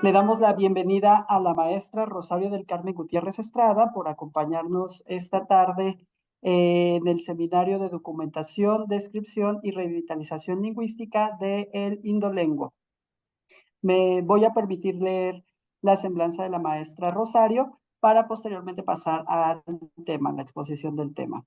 Le damos la bienvenida a la maestra Rosario del Carmen Gutiérrez Estrada por acompañarnos esta tarde en el seminario de documentación, descripción y revitalización lingüística de El Indolengo. Me voy a permitir leer la semblanza de la maestra Rosario para posteriormente pasar al tema, la exposición del tema.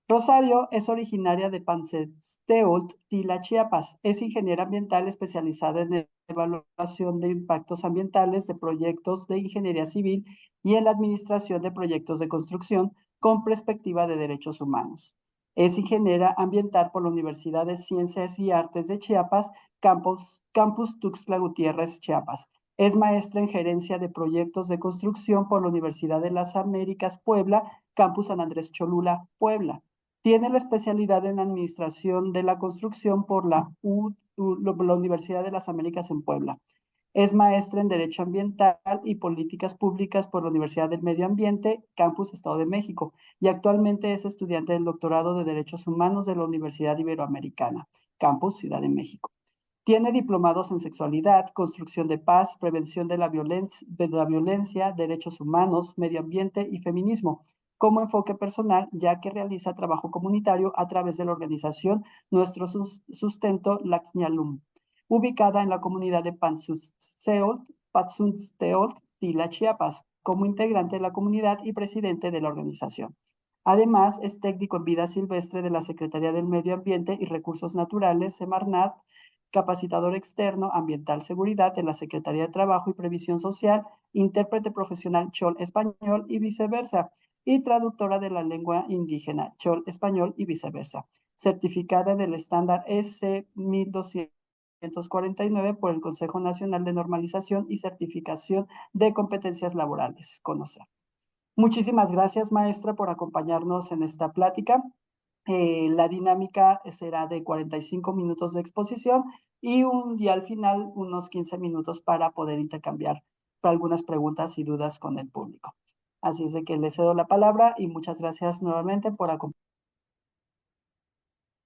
Rosario es originaria de Panzesteult, Tila, Chiapas. Es ingeniera ambiental especializada en evaluación de impactos ambientales de proyectos de ingeniería civil y en la administración de proyectos de construcción con perspectiva de derechos humanos. Es ingeniera ambiental por la Universidad de Ciencias y Artes de Chiapas, Campus Tuxtla Gutiérrez, Chiapas. Es maestra en gerencia de proyectos de construcción por la Universidad de las Américas, Puebla, Campus San Andrés Cholula, Puebla. Tiene la especialidad en Administración de la Construcción por la Universidad de las Américas en Puebla. Es maestra en Derecho Ambiental y Políticas Públicas por la Universidad del Medio Ambiente, Campus Estado de México, y actualmente es estudiante del doctorado de Derechos Humanos de la Universidad Iberoamericana, Campus Ciudad de México. Tiene diplomados en sexualidad, construcción de paz, prevención de la violencia, derechos humanos, medio ambiente y feminismo, como enfoque personal, ya que realiza trabajo comunitario a través de la organización Nuestro Sustento Lacñalum, ubicada en la comunidad de Patsunsteolt, Tila, Chiapas, como integrante de la comunidad y presidente de la organización. Además, es técnico en vida silvestre de la Secretaría del Medio Ambiente y Recursos Naturales, Semarnat, capacitador externo ambiental seguridad de la Secretaría de Trabajo y Previsión Social, intérprete profesional Chol español y viceversa, y traductora de la lengua indígena Chol español y viceversa, certificada en el estándar S 1249 por el Consejo Nacional de Normalización y Certificación de Competencias Laborales, CONOCER. Muchísimas gracias, maestra, por acompañarnos en esta plática. La dinámica será de 45 minutos de exposición y al final unos 15 minutos para poder intercambiar algunas preguntas y dudas con el público. Así es de que le cedo la palabra y muchas gracias nuevamente por acompañarnos.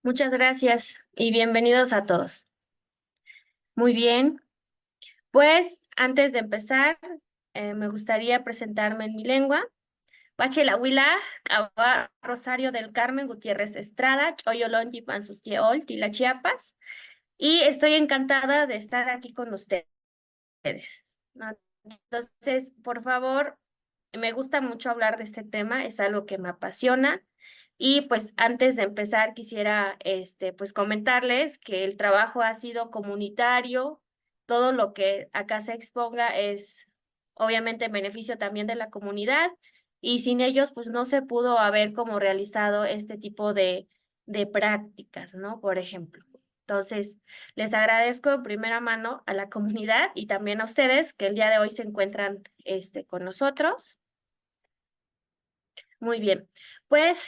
Muchas gracias y bienvenidos a todos. Muy bien, pues antes de empezar, me gustaría presentarme en mi lengua. Huila, Rosario del Carmen Gutiérrez Estrada, Choyolonchi Panzustieol, Tila, Chiapas, y estoy encantada de estar aquí con ustedes, ¿no? Entonces, por favor, me gusta mucho hablar de este tema, es algo que me apasiona. Y pues antes de empezar quisiera pues comentarles que el trabajo ha sido comunitario, todo lo que acá se exponga es obviamente en beneficio también de la comunidad y sin ellos pues no se pudo haber como realizado este tipo de prácticas, ¿no? Por ejemplo. Entonces, les agradezco en primera mano a la comunidad y también a ustedes que el día de hoy se encuentran con nosotros. Muy bien, pues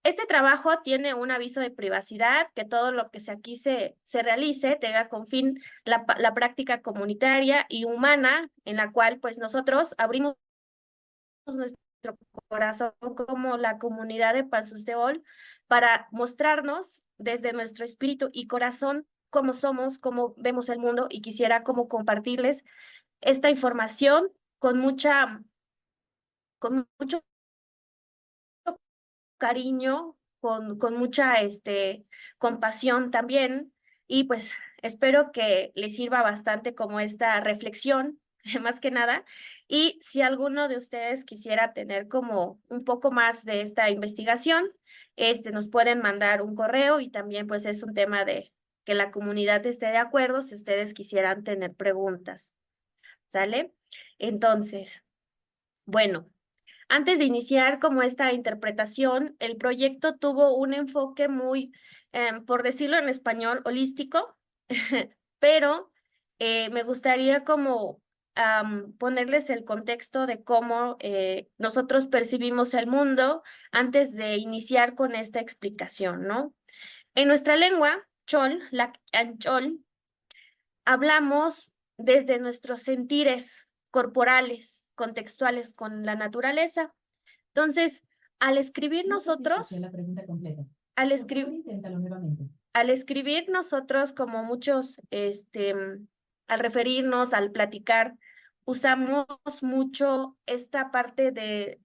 este trabajo tiene un aviso de privacidad, que todo lo que aquí se realice tenga con fin la práctica comunitaria y humana, en la cual pues nosotros abrimos nuestro corazón como la comunidad de Panzusteuol para mostrarnos desde nuestro espíritu y corazón cómo somos, cómo vemos el mundo y quisiera como compartirles esta información con mucho cariño, con mucha compasión también, y pues espero que les sirva bastante como esta reflexión, más que nada, y si alguno de ustedes quisiera tener como un poco más de esta investigación, nos pueden mandar un correo y también pues es un tema de que la comunidad esté de acuerdo si ustedes quisieran tener preguntas, ¿sale? Entonces, bueno. Antes de iniciar como esta interpretación, el proyecto tuvo un enfoque muy, por decirlo en español, holístico, pero me gustaría como ponerles el contexto de cómo nosotros percibimos el mundo antes de iniciar con esta explicación, ¿no? En nuestra lengua, Chol, la Chol, hablamos desde nuestros sentires corporales, contextuales con la naturaleza. Entonces, al escribir nosotros, al escribir nosotros como muchos, al referirnos, al platicar, usamos mucho esta parte de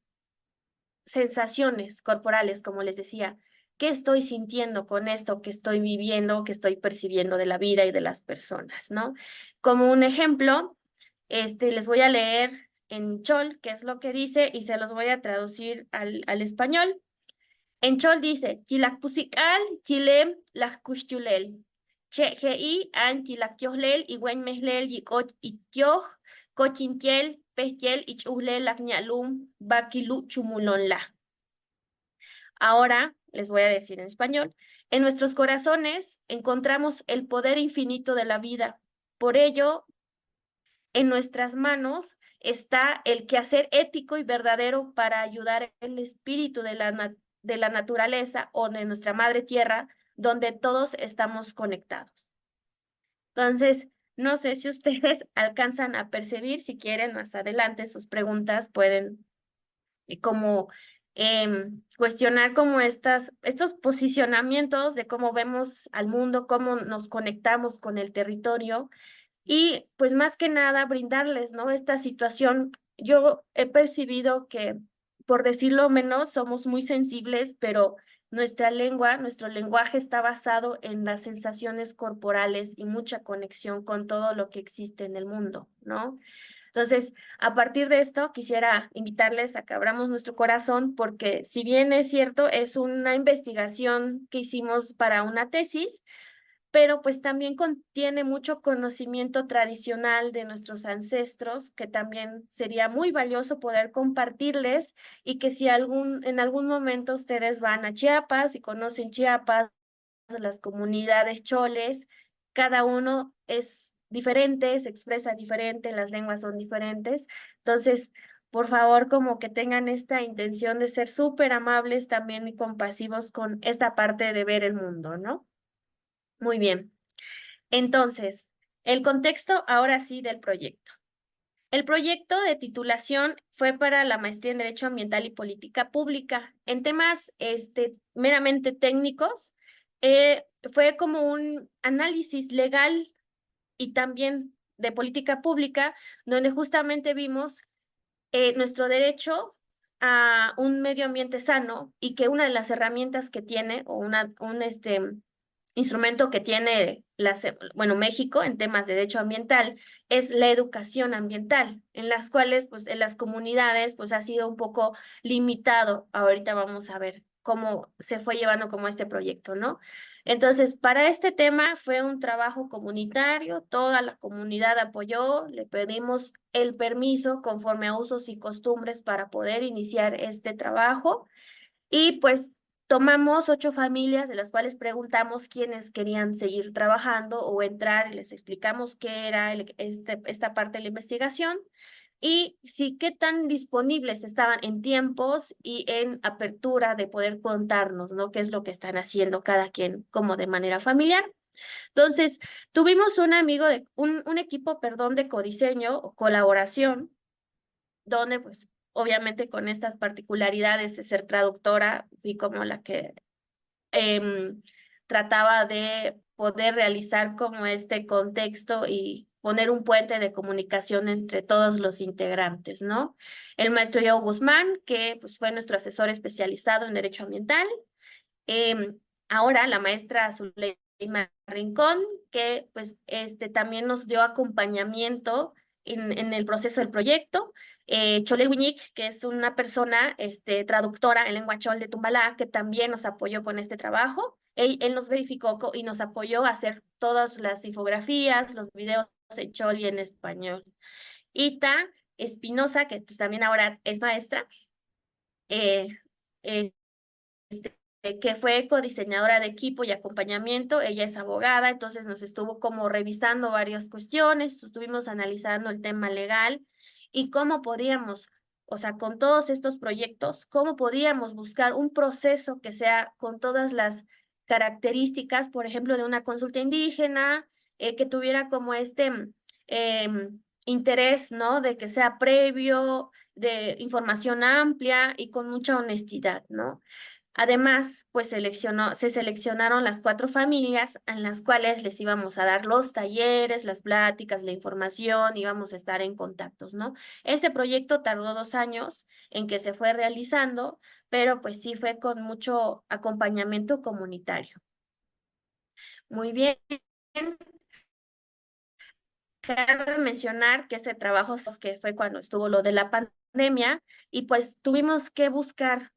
sensaciones corporales, como les decía. ¿Qué estoy sintiendo con esto que estoy viviendo, que estoy percibiendo de la vida y de las personas, ¿no? Como un ejemplo, les voy a leer en chol, qué es lo que dice, y se los voy a traducir al español. En chol dice, Chilacpusical, Chile, Laccuschulel. Che, Gei, An, Chilactiohlel, Igüen Mehlel, Yicot, Itioh, Cochintiel, Pestiel, Ichuhlel, Lacñalum, Baquilu, Chumulonla. Ahora les voy a decir en español. En nuestros corazones encontramos el poder infinito de la vida. Por ello, en nuestras manos está el quehacer ético y verdadero para ayudar el espíritu de la naturaleza o de nuestra madre tierra, donde todos estamos conectados. Entonces, no sé si ustedes alcanzan a percibir, si quieren más adelante sus preguntas pueden como cuestionar como estos posicionamientos de cómo vemos al mundo, cómo nos conectamos con el territorio y pues más que nada brindarles, ¿no? Esta situación, yo he percibido que, por decirlo menos, somos muy sensibles, pero nuestra lengua, nuestro lenguaje está basado en las sensaciones corporales y mucha conexión con todo lo que existe en el mundo, ¿no? Entonces, a partir de esto, quisiera invitarles a que abramos nuestro corazón porque si bien es cierto, es una investigación que hicimos para una tesis, pero pues también contiene mucho conocimiento tradicional de nuestros ancestros, que también sería muy valioso poder compartirles y que si en algún momento ustedes van a Chiapas y conocen Chiapas, las comunidades choles, cada uno es diferente, se expresa diferente, las lenguas son diferentes. Entonces, por favor, como que tengan esta intención de ser súper amables también y compasivos con esta parte de ver el mundo, ¿no? Muy bien. Entonces, el contexto ahora sí del proyecto. El proyecto de titulación fue para la maestría en Derecho Ambiental y Política Pública. En temas meramente técnicos, fue como un análisis legal y también de política pública, donde justamente vimos nuestro derecho a un medio ambiente sano y que una de las herramientas que tiene o un instrumento que tiene bueno, México en temas de derecho ambiental es la educación ambiental, en las cuales pues en las comunidades pues ha sido un poco limitado. Ahorita vamos a ver cómo se fue llevando como este proyecto, ¿no? Entonces, para este tema fue un trabajo comunitario, toda la comunidad apoyó, le pedimos el permiso conforme a usos y costumbres para poder iniciar este trabajo y pues tomamos 8 familias de las cuales preguntamos quiénes querían seguir trabajando o entrar y les explicamos qué era esta parte de la investigación y sí qué tan disponibles estaban en tiempos y en apertura de poder contarnos, ¿no? Qué es lo que están haciendo cada quien como de manera familiar. Entonces, tuvimos un equipo, perdón, de codiseño o colaboración donde pues obviamente con estas particularidades de ser traductora, fui como la que trataba de poder realizar como este contexto y poner un puente de comunicación entre todos los integrantes, ¿no? El maestro Joe Guzmán, que pues fue nuestro asesor especializado en Derecho Ambiental, ahora la maestra Zuleima Rincón, que pues también nos dio acompañamiento en el proceso del proyecto. Cholel Wiñic, que es una persona traductora en lengua chol de Tumbalá, que también nos apoyó con este trabajo. Él nos verificó y nos apoyó a hacer todas las infografías, los videos en chol y en español. Ita Espinosa, que pues también ahora es maestra, eh, eh, que fue codiseñadora de equipo y acompañamiento. Ella es abogada, entonces nos estuvo como revisando varias cuestiones, estuvimos analizando el tema legal y cómo podíamos, o sea, con todos estos proyectos, cómo podíamos buscar un proceso que sea con todas las características, por ejemplo, de una consulta indígena, que tuviera como interés, ¿no? De que sea previo, de información amplia y con mucha honestidad, ¿no? Además, pues se seleccionaron las 4 familias en las cuales les íbamos a dar los talleres, las pláticas, la información, íbamos a estar en contactos, ¿no? Este proyecto tardó 2 años en que se fue realizando, pero pues sí fue con mucho acompañamiento comunitario. Muy bien. Cabe mencionar que ese trabajo que fue cuando estuvo lo de la pandemia y pues tuvimos que buscar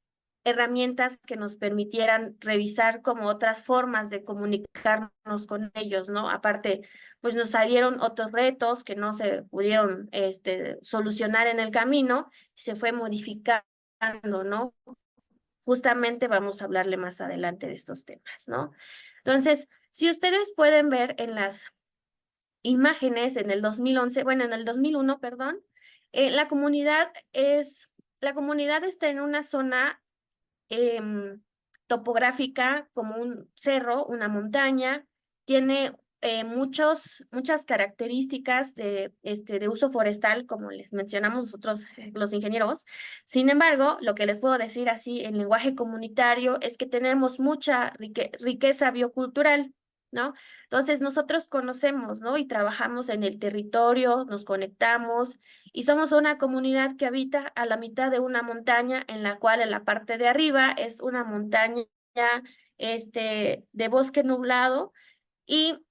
herramientas que nos permitieran revisar como otras formas de comunicarnos con ellos, ¿no? Aparte, pues nos salieron otros retos que no se pudieron solucionar en el camino y se fue modificando, ¿no? Justamente vamos a hablarle más adelante de estos temas, ¿no? Entonces, si ustedes pueden ver en las imágenes en el 2011, bueno, en el 2001, perdón, la la comunidad está en una zona em, topográfica como un cerro, una montaña, tiene muchas características de uso forestal, como les mencionamos nosotros, los ingenieros. Sin embargo, lo que les puedo decir así en lenguaje comunitario es que tenemos mucha riqueza biocultural, ¿no? Entonces, nosotros conocemos, ¿no? Y trabajamos en el territorio, nos conectamos y somos una comunidad que habita a la mitad de una montaña en la cual en la parte de arriba es una montaña de bosque nublado y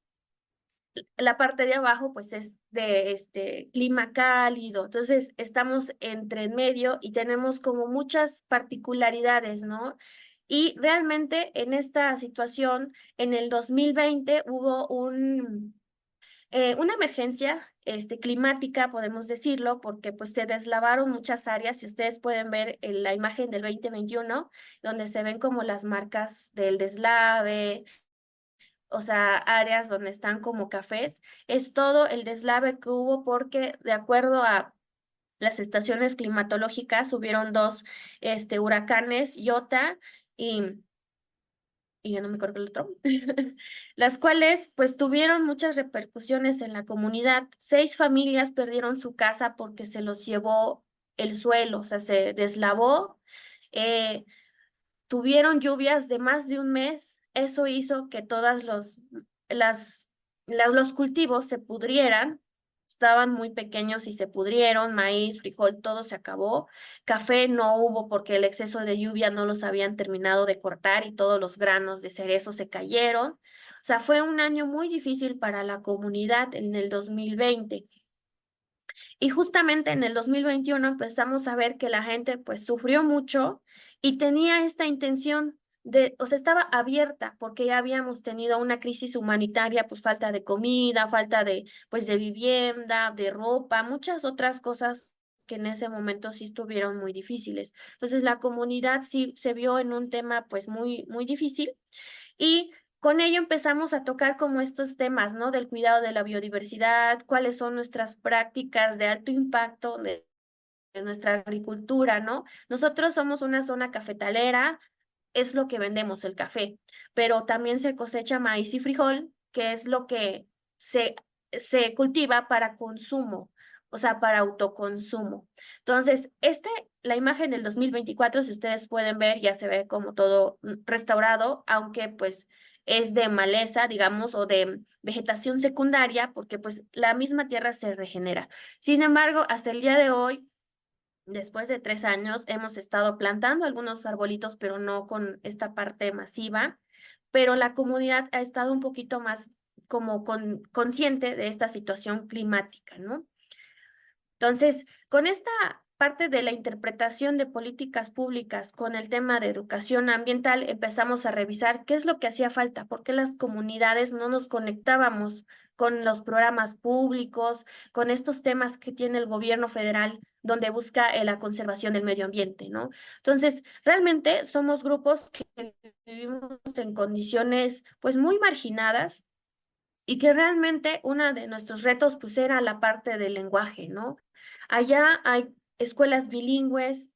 la parte de abajo pues es de clima cálido. Entonces estamos entre en medio y tenemos como muchas particularidades, ¿no? Y realmente en esta situación, en el 2020 hubo una emergencia climática, podemos decirlo, porque pues se deslavaron muchas áreas. Si ustedes pueden ver en la imagen del 2021, donde se ven como las marcas del deslave, o sea, áreas donde están como cafés, es todo el deslave que hubo porque de acuerdo a las estaciones climatológicas, hubieron dos huracanes, Iota y ya no me acuerdo el otro, las cuales pues tuvieron muchas repercusiones en la comunidad. 6 familias perdieron su casa porque se los llevó el suelo, o sea, se deslavó. eh, Tuvieron lluvias de más de un mes. Eso hizo que las, los cultivos se pudrieran. Estaban muy pequeños y se pudrieron, maíz, frijol, todo se acabó. Café no hubo porque el exceso de lluvia no los habían terminado de cortar y todos los granos de cerezo se cayeron. O sea, fue un año muy difícil para la comunidad en el 2020. Y justamente en el 2021 empezamos a ver que la gente pues sufrió mucho y tenía esta intención o sea, estaba abierta porque ya habíamos tenido una crisis humanitaria, pues falta de comida, falta pues de vivienda, de ropa, muchas otras cosas que en ese momento sí estuvieron muy difíciles. Entonces la comunidad sí se vio en un tema pues muy difícil y con ello empezamos a tocar como estos temas, ¿no? Del cuidado de la biodiversidad, cuáles son nuestras prácticas de alto impacto de nuestra agricultura, ¿no? Nosotros somos una zona cafetalera, es lo que vendemos, el café, pero también se cosecha maíz y frijol, que es lo que se, se cultiva para consumo, o sea, para autoconsumo. Entonces, la imagen del 2024, si ustedes pueden ver, ya se ve como todo restaurado, aunque pues es de maleza, digamos, o de vegetación secundaria, porque pues la misma tierra se regenera. Sin embargo, hasta el día de hoy, después de 3 años, hemos estado plantando algunos arbolitos, pero no con esta parte masiva, pero la comunidad ha estado un poquito más como consciente de esta situación climática, ¿no? Entonces, con esta parte de la interpretación de políticas públicas con el tema de educación ambiental, empezamos a revisar qué es lo que hacía falta, por qué las comunidades no nos conectábamos con los programas públicos, con estos temas que tiene el gobierno federal, donde busca la conservación del medio ambiente, ¿no? Entonces, realmente somos grupos que vivimos en condiciones pues muy marginadas y que realmente uno de nuestros retos pues era la parte del lenguaje, ¿no? Allá hay escuelas bilingües,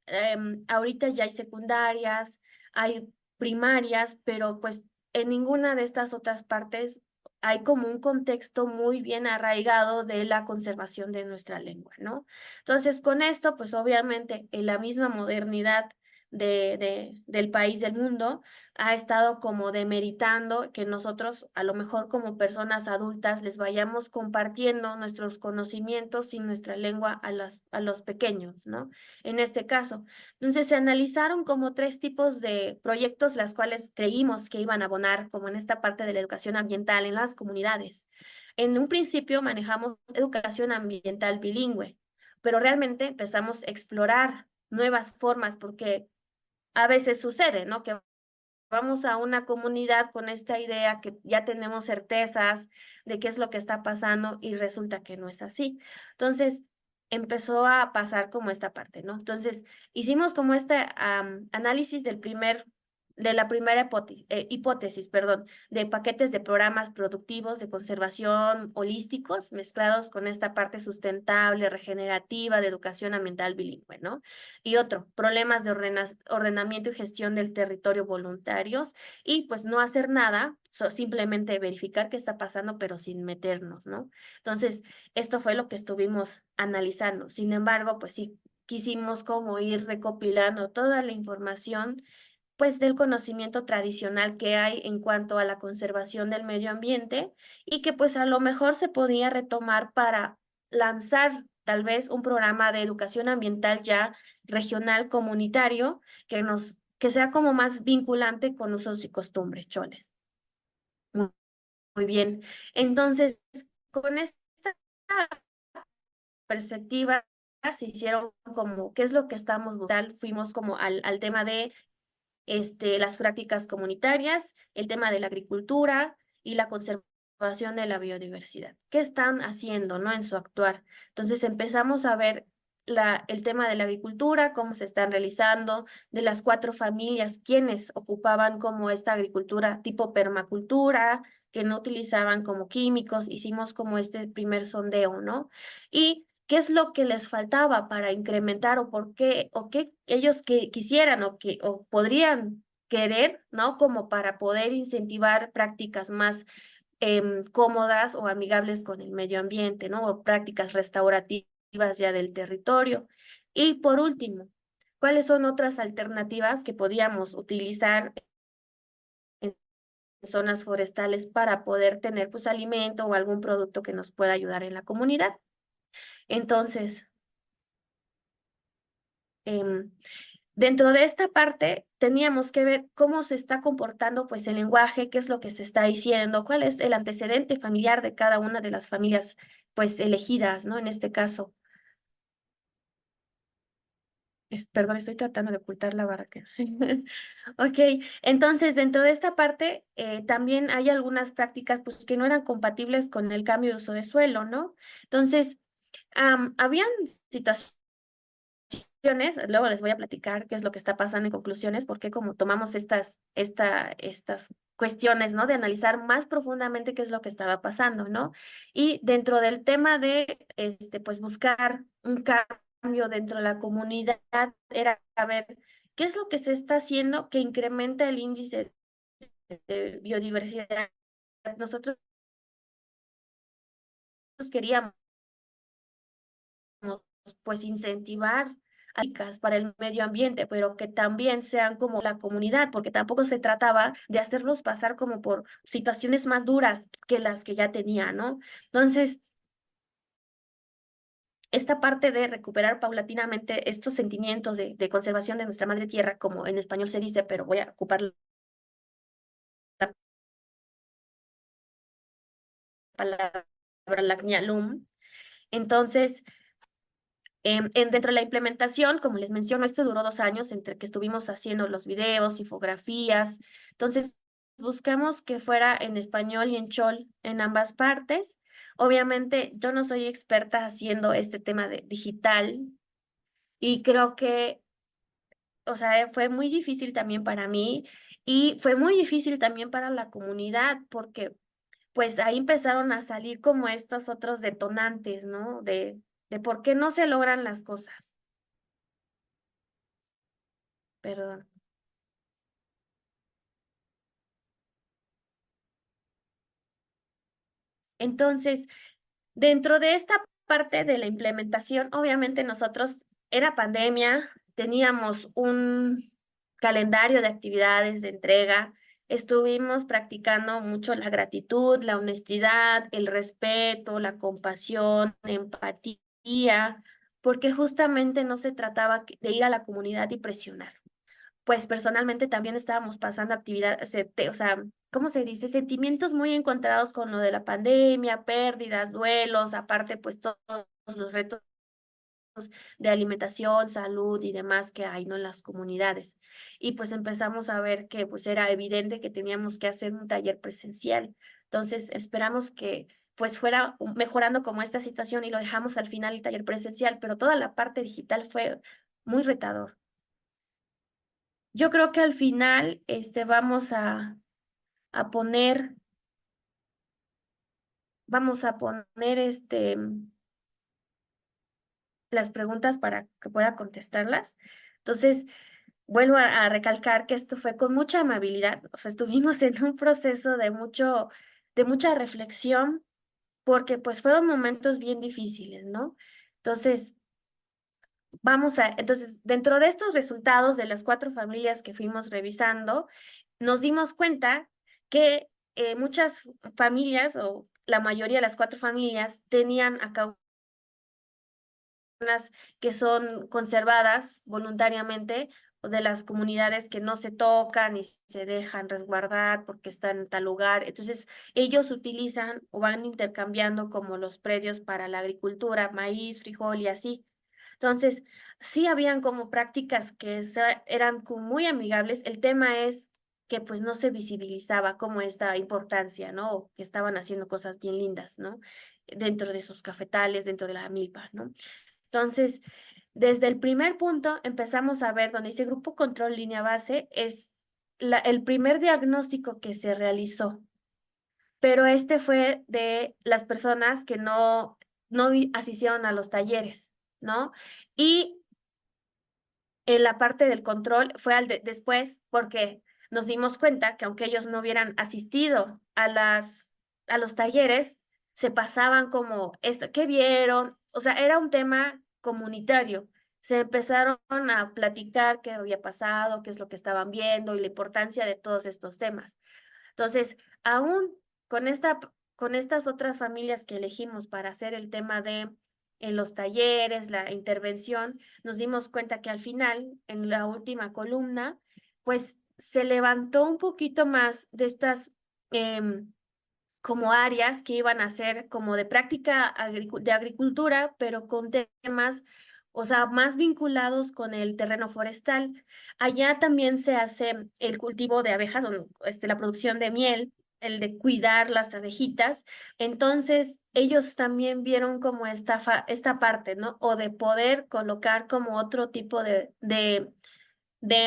ahorita ya hay secundarias, hay primarias, pero pues en ninguna de estas otras partes hay como un contexto muy bien arraigado de la conservación de nuestra lengua, ¿no? Entonces, con esto, pues obviamente en la misma modernidad del país, del mundo, ha estado como demeritando que nosotros, a lo mejor como personas adultas, les vayamos compartiendo nuestros conocimientos y nuestra lengua a los pequeños, ¿no? En este caso. Entonces, se analizaron como 3 tipos de proyectos, las cuales creímos que iban a abonar, como en esta parte de la educación ambiental en las comunidades. En un principio manejamos educación ambiental bilingüe, pero realmente empezamos a explorar nuevas formas, porque a veces sucede, ¿no? Que vamos a una comunidad con esta idea que ya tenemos certezas de qué es lo que está pasando y resulta que no es así. Entonces, empezó a pasar como esta parte, ¿no? Entonces, hicimos como este análisis de la primera hipótesis, perdón, de paquetes de programas productivos de conservación holísticos mezclados con esta parte sustentable, regenerativa, de educación ambiental bilingüe, ¿no? Y otro, problemas de ordenamiento y gestión del territorio voluntarios y pues no hacer nada, simplemente verificar qué está pasando, pero sin meternos, ¿no? Entonces, esto fue lo que estuvimos analizando. Sin embargo, pues sí quisimos como ir recopilando toda la información pues del conocimiento tradicional que hay en cuanto a la conservación del medio ambiente y que pues a lo mejor se podía retomar para lanzar tal vez un programa de educación ambiental ya regional comunitario que sea como más vinculante con usos y costumbres choles. Muy, muy bien. Entonces, con esta perspectiva se hicieron como qué es lo que estamos buscando, fuimos como al tema de las prácticas comunitarias, el tema de la agricultura y la conservación de la biodiversidad. ¿Qué están haciendo, no, en su actuar? Entonces empezamos a ver el tema de la agricultura, cómo se están realizando, de las 4 familias, quienes ocupaban como esta agricultura tipo permacultura, que no utilizaban como químicos, hicimos como este primer sondeo, ¿no? Y qué es lo que les faltaba para incrementar o qué ellos que quisieran o podrían querer, ¿no? Como para poder incentivar prácticas más cómodas o amigables con el medio ambiente, ¿no? O prácticas restaurativas ya del territorio. Y por último, ¿cuáles son otras alternativas que podíamos utilizar en zonas forestales para poder tener pues alimento o algún producto que nos pueda ayudar en la comunidad? Entonces, Em, dentro de esta parte teníamos que ver cómo se está comportando pues el lenguaje, qué es lo que se está diciendo, cuál es el antecedente familiar de cada una de las familias pues elegidas, ¿no? En este caso. Perdón, estoy tratando de ocultar la barra que. Ok, entonces dentro de esta parte también hay algunas prácticas pues que no eran compatibles con el cambio de uso de suelo, ¿no? Entonces, habían situaciones. Luego les voy a platicar qué es lo que está pasando en conclusiones, porque como tomamos estas cuestiones, ¿no? De analizar más profundamente qué es lo que estaba pasando, ¿no? Y dentro del tema de, pues buscar un cambio dentro de la comunidad, era a ver qué es lo que se está haciendo que incrementa el índice de biodiversidad. Nosotros queríamos pues incentivar para el medio ambiente, pero que también sean como la comunidad, porque tampoco se trataba de hacerlos pasar como por situaciones más duras que las que ya tenía, ¿no? Entonces, esta parte de recuperar paulatinamente estos sentimientos de conservación de nuestra madre tierra, como en español se dice, pero voy a ocupar la palabra lacnialum. Entonces, dentro de la implementación, como les menciono, esto duró 2 años entre que estuvimos haciendo los videos, infografías. Entonces, buscamos que fuera en español y en chol en ambas partes. Obviamente, yo no soy experta haciendo este tema de digital y creo que, o sea, fue muy difícil también para mí y fue muy difícil también para la comunidad porque pues ahí empezaron a salir como estos otros detonantes, ¿no? De por qué no se logran las cosas. Perdón. Entonces, dentro de esta parte de la implementación, obviamente nosotros era pandemia, teníamos calendario de actividades de entrega. Estuvimos practicando mucho la gratitud, la honestidad, el respeto, la compasión, empatía, porque justamente no se trataba de ir a la comunidad y presionar. Pues personalmente también estábamos pasando actividades, o sea, ¿cómo se dice? Sentimientos muy encontrados con lo de la pandemia, pérdidas, duelos, aparte pues todos los retos de alimentación, salud y demás que hay, ¿no? En las comunidades. Y pues empezamos a ver que pues era evidente que teníamos que hacer un taller presencial. Entonces esperamos que pues fuera mejorando como esta situación y lo dejamos al final el taller presencial, pero toda la parte digital fue muy retador. Yo creo que al final, vamos a poner, las preguntas para que pueda contestarlas. Entonces, vuelvo a recalcar que esto fue con mucha amabilidad, o sea, estuvimos en un proceso de mucha reflexión, porque pues fueron momentos bien difíciles, ¿no? Entonces, entonces, dentro de estos resultados de las 4 familias que fuimos revisando, nos dimos cuenta que muchas familias, o la mayoría de las 4 familias, tenían acá unas que son conservadas voluntariamente, o de las comunidades que no se tocan y se dejan resguardar porque están en tal lugar. Entonces, ellos utilizan o van intercambiando como los predios para la agricultura, maíz, frijol y así. Entonces, sí habían como prácticas que eran como muy amigables. El tema es que pues no se visibilizaba como esta importancia, ¿no? O que estaban haciendo cosas bien lindas, ¿no? Dentro de esos cafetales, dentro de la milpa, ¿no? Entonces, desde el primer punto empezamos a ver donde dice grupo control línea base, es el primer diagnóstico que se realizó, pero este fue de las personas que no asistieron a los talleres, ¿no? Y en la parte del control fue después, porque nos dimos cuenta que aunque ellos no hubieran asistido a los talleres, se pasaban como esto, ¿qué vieron? O sea, era un tema comunitario. Se empezaron a platicar qué había pasado, qué es lo que estaban viendo y la importancia de todos estos temas. Entonces, aún con con estas otras familias que elegimos para hacer el tema de en los talleres, la intervención, nos dimos cuenta que al final, en la última columna, pues se levantó un poquito más de estas como áreas que iban a ser como de práctica de agricultura, pero con temas, o sea, más vinculados con el terreno forestal. Allá también se hace el cultivo de abejas, la producción de miel, el de cuidar las abejitas. Entonces, ellos también vieron como esta parte, ¿no? O de poder colocar como otro tipo de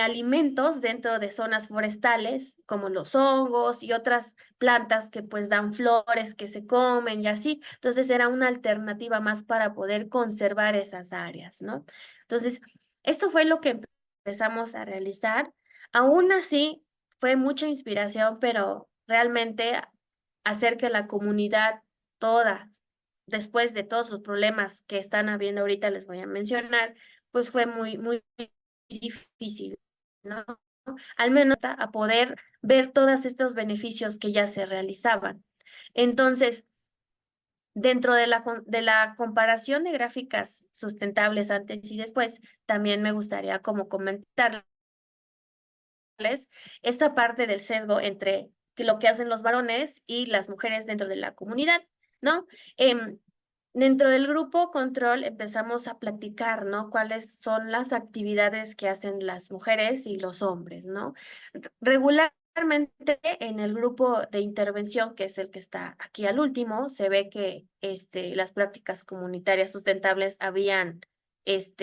alimentos dentro de zonas forestales, como los hongos y otras plantas que pues dan flores que se comen y así. Entonces era una alternativa más para poder conservar esas áreas, ¿no? Entonces, esto fue lo que empezamos a realizar. Aún así, fue mucha inspiración, pero realmente hacer que la comunidad toda, después de todos los problemas que están habiendo ahorita, les voy a mencionar, pues fue muy difícil, ¿no? Al menos a poder ver todos estos beneficios que ya se realizaban. Entonces, dentro de de la comparación de gráficas sustentables antes y después, también me gustaría como comentarles esta parte del sesgo entre lo que hacen los varones y las mujeres dentro de la comunidad, ¿no? Dentro del grupo control empezamos a platicar, ¿no? Cuáles son las actividades que hacen las mujeres y los hombres, ¿no? Regularmente en el grupo de intervención, que es el que está aquí al último, se ve que las prácticas comunitarias sustentables habían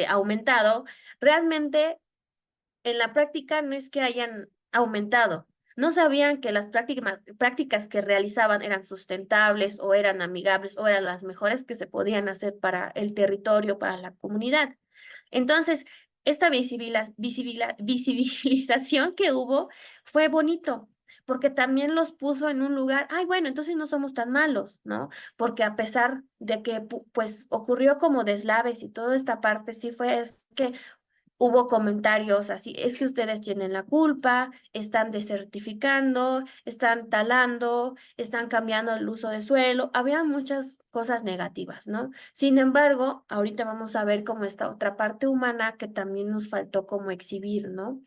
aumentado. Realmente en la práctica no es que hayan aumentado. No sabían que las prácticas que realizaban eran sustentables o eran amigables o eran las mejores que se podían hacer para el territorio, para la comunidad. Entonces, esta visibilización que hubo fue bonito, porque también los puso en un lugar, ay, bueno, entonces no somos tan malos, ¿no? Porque a pesar de que pues ocurrió como deslaves y toda esta parte, sí fue es que hubo comentarios así, es que ustedes tienen la culpa, están desertificando, están talando, están cambiando el uso de suelo, había muchas cosas negativas, ¿no? Sin embargo, ahorita vamos a ver cómo esta otra parte humana que también nos faltó como exhibir, ¿no?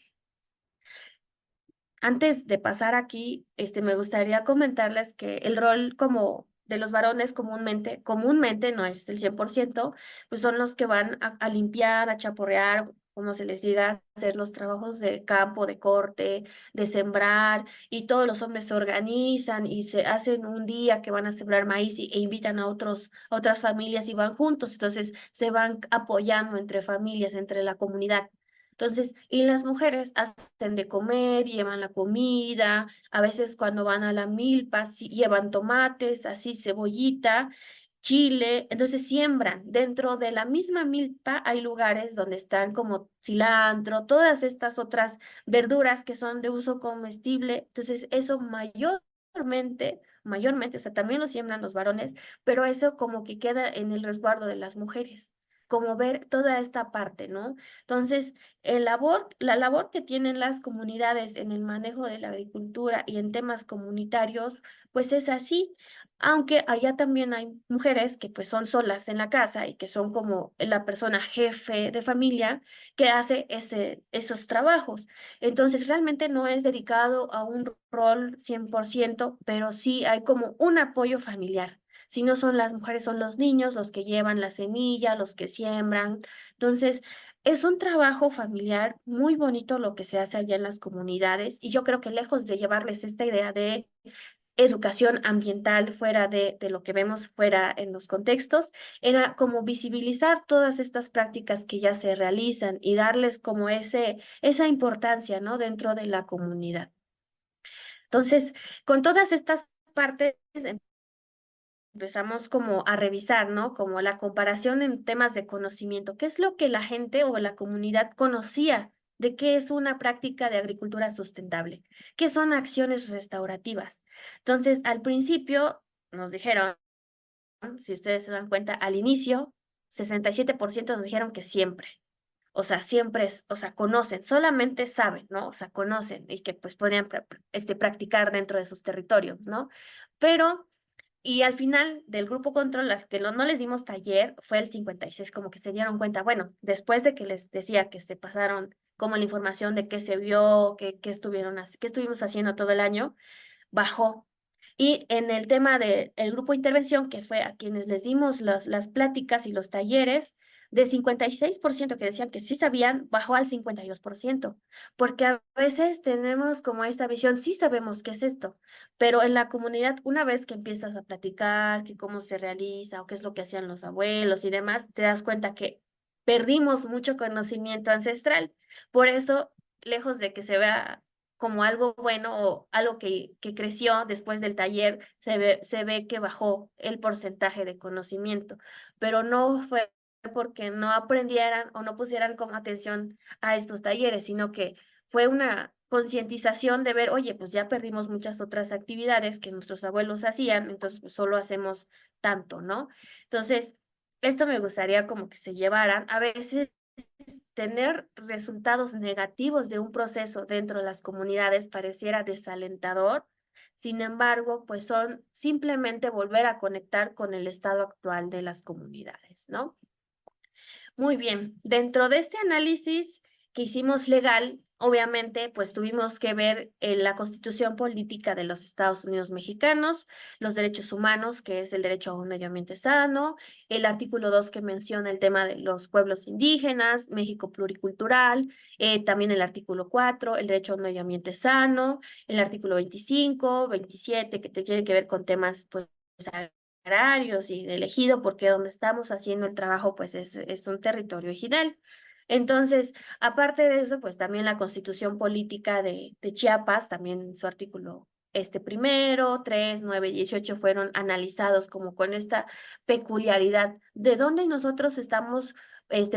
Antes de pasar aquí, me gustaría comentarles que el rol como de los varones comúnmente no es el 100%, pues son los que van a limpiar, a chaporrear, como se les diga, hacer los trabajos de campo, de corte, de sembrar, y todos los hombres se organizan y se hacen un día que van a sembrar maíz e invitan a otras familias y van juntos, entonces se van apoyando entre familias, entre la comunidad. Entonces, y las mujeres hacen de comer, llevan la comida, a veces cuando van a la milpa sí llevan tomates, así cebollita, chile, entonces siembran. Dentro de la misma milpa hay lugares donde están como cilantro, todas estas otras verduras que son de uso comestible, entonces eso mayormente, o sea, también lo siembran los varones, pero eso como que queda en el resguardo de las mujeres, como ver toda esta parte, ¿no? Entonces, la labor que tienen las comunidades en el manejo de la agricultura y en temas comunitarios, pues es así, aunque allá también hay mujeres que pues son solas en la casa y que son como la persona jefe de familia que hace esos trabajos. Entonces, realmente no es dedicado a un rol 100%, pero sí hay como un apoyo familiar. Si no son las mujeres, son los niños los que llevan la semilla, los que siembran. Entonces, es un trabajo familiar muy bonito lo que se hace allá en las comunidades y yo creo que lejos de llevarles esta idea de educación ambiental fuera de lo que vemos fuera en los contextos, era como visibilizar todas estas prácticas que ya se realizan y darles como esa importancia, ¿no? Dentro de la comunidad. Entonces, con todas estas partes empezamos como a revisar, ¿no? Como la comparación en temas de conocimiento. ¿Qué es lo que la gente o la comunidad conocía de qué es una práctica de agricultura sustentable? ¿Qué son acciones restaurativas? Entonces, al principio nos dijeron, si ustedes se dan cuenta, al inicio, 67% nos dijeron que siempre. O sea, siempre es, o sea, conocen, solamente saben, ¿no? O sea, conocen y que pues podrían practicar dentro de sus territorios, ¿no? Pero y al final del grupo control, al que no les dimos taller, fue el 56, como que se dieron cuenta, bueno, después de que les decía que se pasaron como la información de qué se vio, qué qué estuvimos haciendo todo el año, bajó. Y en el tema del grupo de intervención, que fue a quienes les dimos las pláticas y los talleres, de 56% que decían que sí sabían, bajó al 52%, porque a veces tenemos como esta visión, sí sabemos qué es esto, pero en la comunidad, una vez que empiezas a platicar, que cómo se realiza o qué es lo que hacían los abuelos y demás, te das cuenta que perdimos mucho conocimiento ancestral. Por eso, lejos de que se vea como algo bueno o algo que creció después del taller, se ve que bajó el porcentaje de conocimiento, pero no fue porque no aprendieran o no pusieran como atención a estos talleres, sino que fue una concientización de ver, oye, pues ya perdimos muchas otras actividades que nuestros abuelos hacían, entonces pues solo hacemos tanto, ¿no? Entonces, esto me gustaría como que se llevaran. A veces tener resultados negativos de un proceso dentro de las comunidades pareciera desalentador. Sin embargo, pues son simplemente volver a conectar con el estado actual de las comunidades, ¿no? Muy bien, dentro de este análisis que hicimos legal, obviamente, pues tuvimos que ver la Constitución Política de los Estados Unidos Mexicanos, los derechos humanos, que es el derecho a un medio ambiente sano, el artículo 2 que menciona el tema de los pueblos indígenas, México pluricultural, también el artículo 4, el derecho a un medio ambiente sano, el artículo 25, 27, que tienen que ver con temas, pues, agrarios y del ejido, porque donde estamos haciendo el trabajo, pues es un territorio ejidal. Entonces, aparte de eso, pues también la Constitución Política de Chiapas, también su artículo primero, 3, 9, 18 fueron analizados como con esta peculiaridad de dónde nosotros estamos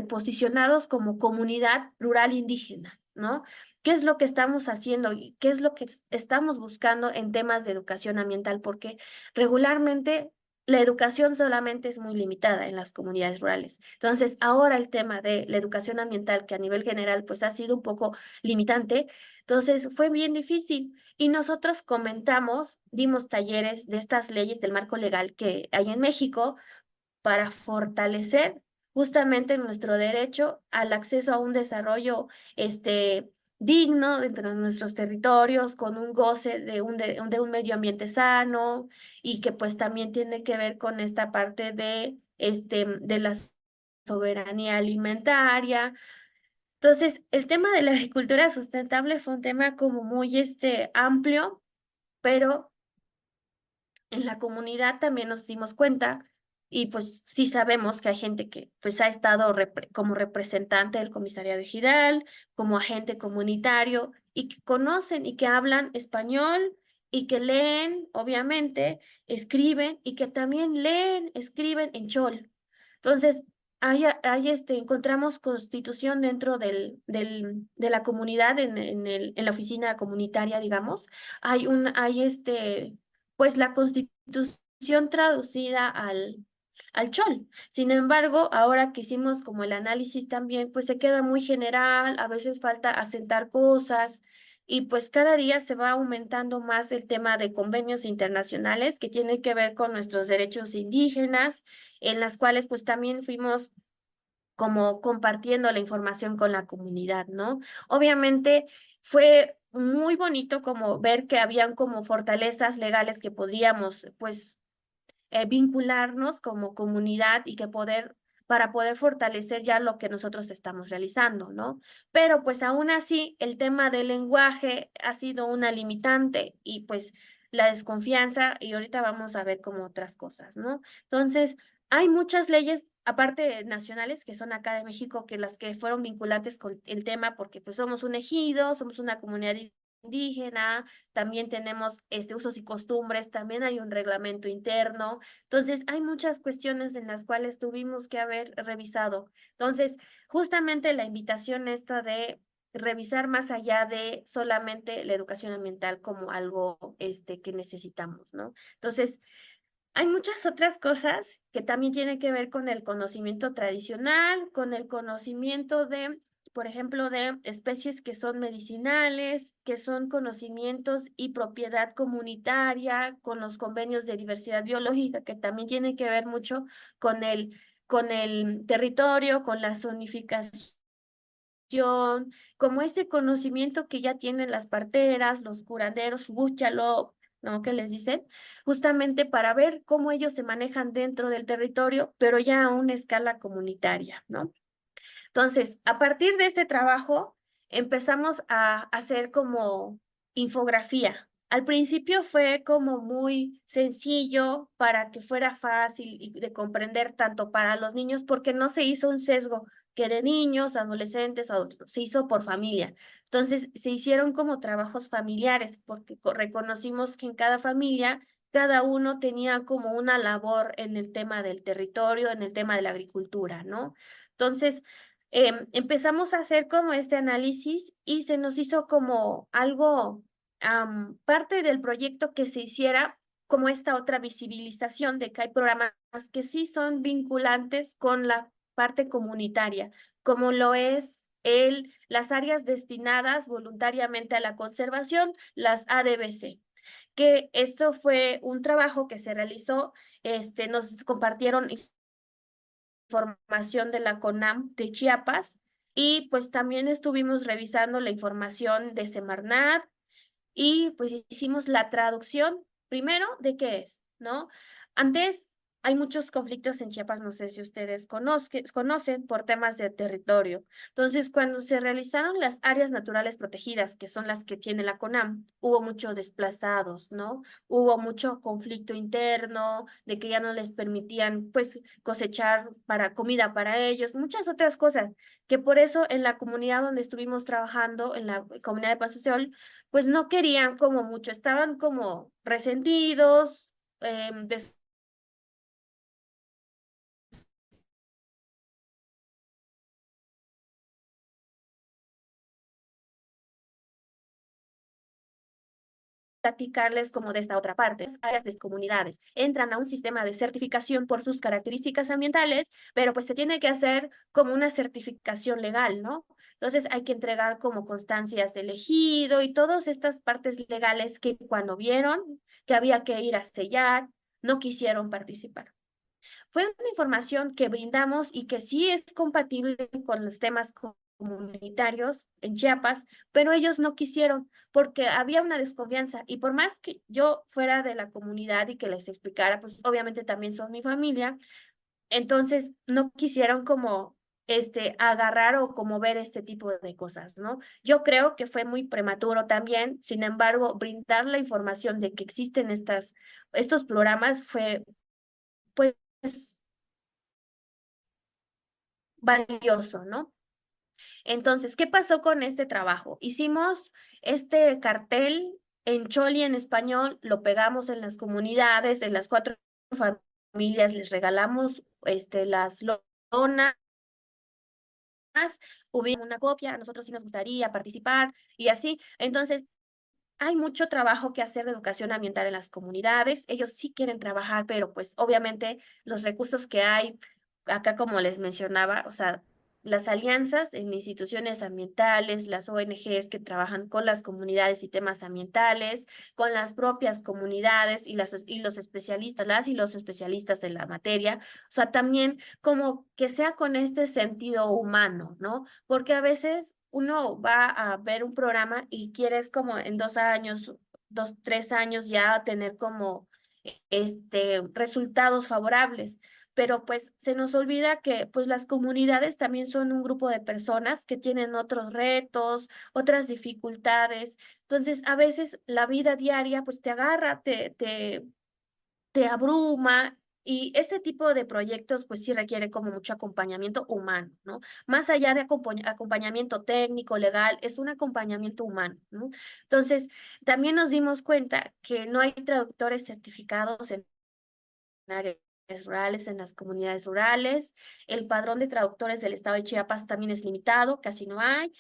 posicionados como comunidad rural indígena, ¿no? ¿Qué es lo que estamos haciendo y qué es lo que estamos buscando en temas de educación ambiental? Porque regularmente la educación solamente es muy limitada en las comunidades rurales. Entonces, ahora el tema de la educación ambiental, que a nivel general pues ha sido un poco limitante, entonces fue bien difícil. Y nosotros comentamos, dimos talleres de estas leyes del marco legal que hay en México para fortalecer justamente nuestro derecho al acceso a un desarrollo digno dentro de nuestros territorios, con un goce de un medio ambiente sano y que pues también tiene que ver con esta parte de la soberanía alimentaria. Entonces, el tema de la agricultura sustentable fue un tema como muy amplio, pero en la comunidad también nos dimos cuenta y pues sí sabemos que hay gente que pues ha estado como representante del comisariado ejidal, como agente comunitario y que conocen y que hablan español y que leen, obviamente, escriben y que también leen, escriben en chol. Entonces, encontramos constitución dentro de la comunidad, en la oficina comunitaria, digamos. Pues la Constitución traducida al chol. Sin embargo, ahora que hicimos como el análisis también, pues se queda muy general, a veces falta asentar cosas y pues cada día se va aumentando más el tema de convenios internacionales que tienen que ver con nuestros derechos indígenas, en las cuales pues también fuimos como compartiendo la información con la comunidad, ¿no? Obviamente fue muy bonito como ver que habían como fortalezas legales que podríamos, pues, vincularnos como comunidad y para poder fortalecer ya lo que nosotros estamos realizando, ¿no? Pero pues aún así el tema del lenguaje ha sido una limitante y pues la desconfianza y ahorita vamos a ver como otras cosas, ¿no? Entonces, hay muchas leyes, aparte nacionales, que son acá de México, que las que fueron vinculantes con el tema porque pues somos un ejido, somos una comunidad indígena, también tenemos usos y costumbres, también hay un reglamento interno. Entonces, hay muchas cuestiones en las cuales tuvimos que haber revisado. Entonces, justamente la invitación esta de revisar más allá de solamente la educación ambiental como algo que necesitamos, ¿no? Entonces, hay muchas otras cosas que también tienen que ver con el conocimiento tradicional, con el conocimiento de, por ejemplo, de especies que son medicinales, que son conocimientos y propiedad comunitaria, con los convenios de diversidad biológica, que también tienen que ver mucho con el territorio, con la zonificación, como ese conocimiento que ya tienen las parteras, los curanderos, búchalo, ¿no? Que les dicen, justamente para ver cómo ellos se manejan dentro del territorio, pero ya a una escala comunitaria, ¿no? Entonces, a partir de este trabajo, empezamos a hacer como infografía. Al principio fue como muy sencillo para que fuera fácil y de comprender tanto para los niños, porque no se hizo un sesgo que de niños, adolescentes, adultos, se hizo por familia. Entonces, se hicieron como trabajos familiares, porque reconocimos que en cada familia cada uno tenía como una labor en el tema del territorio, en el tema de la agricultura, ¿no? Entonces, empezamos a hacer como este análisis y se nos hizo como algo, parte del proyecto que se hiciera como esta otra visibilización de que hay programas que sí son vinculantes con la parte comunitaria, como lo es las áreas destinadas voluntariamente a la conservación, las ADBC, que esto fue un trabajo que se realizó, nos compartieron información de la CONAM de Chiapas y pues también estuvimos revisando la información de Semarnat y pues hicimos la traducción primero de qué es, ¿no? Antes hay muchos conflictos en Chiapas, no sé si ustedes conocen por temas de territorio. Entonces, cuando se realizaron las áreas naturales protegidas, que son las que tiene la CONAM, hubo muchos desplazados, ¿no? Hubo mucho conflicto interno, de que ya no les permitían, pues, cosechar para comida para ellos, muchas otras cosas, que por eso en la comunidad donde estuvimos trabajando, en la comunidad de Paso Sol, pues no querían como mucho, estaban como resentidos, platicarles como de esta otra parte. Las áreas de comunidades entran a un sistema de certificación por sus características ambientales, pero pues se tiene que hacer como una certificación legal, ¿no? Entonces hay que entregar como constancias de elegido y todas estas partes legales que cuando vieron que había que ir a sellar, no quisieron participar. Fue una información que brindamos y que sí es compatible con los temas comunitarios en Chiapas, pero ellos no quisieron porque había una desconfianza y por más que yo fuera de la comunidad y que les explicara, pues obviamente también son mi familia, entonces no quisieron como agarrar o como ver este tipo de cosas, ¿no? Yo creo que fue muy prematuro también, sin embargo, brindar la información de que existen estos programas fue pues valioso, ¿no? Entonces, ¿qué pasó con este trabajo? Hicimos este cartel en choli en español, lo pegamos en las comunidades, en las 4 familias les regalamos las lonas, hubo una copia, a nosotros sí nos gustaría participar y así. Entonces, hay mucho trabajo que hacer de educación ambiental en las comunidades. Ellos sí quieren trabajar, pero pues obviamente los recursos que hay acá, como les mencionaba, o sea, las alianzas en instituciones ambientales, las ONGs que trabajan con las comunidades y temas ambientales, con las propias comunidades y los especialistas, las y los especialistas de la materia, o sea, también como que sea con este sentido humano, ¿no? Porque a veces uno va a ver un programa y quieres como en 2 años, 3 años ya tener como resultados favorables. Pero pues se nos olvida que pues las comunidades también son un grupo de personas que tienen otros retos, otras dificultades. Entonces, a veces la vida diaria pues te agarra, te abruma y este tipo de proyectos pues sí requiere como mucho acompañamiento humano, ¿no? Más allá de acompañamiento técnico, legal, es un acompañamiento humano, ¿no? Entonces, también nos dimos cuenta que no hay traductores certificados en áreas rurales, en las comunidades rurales. El padrón de traductores del estado de Chiapas también es limitado, casi no hay.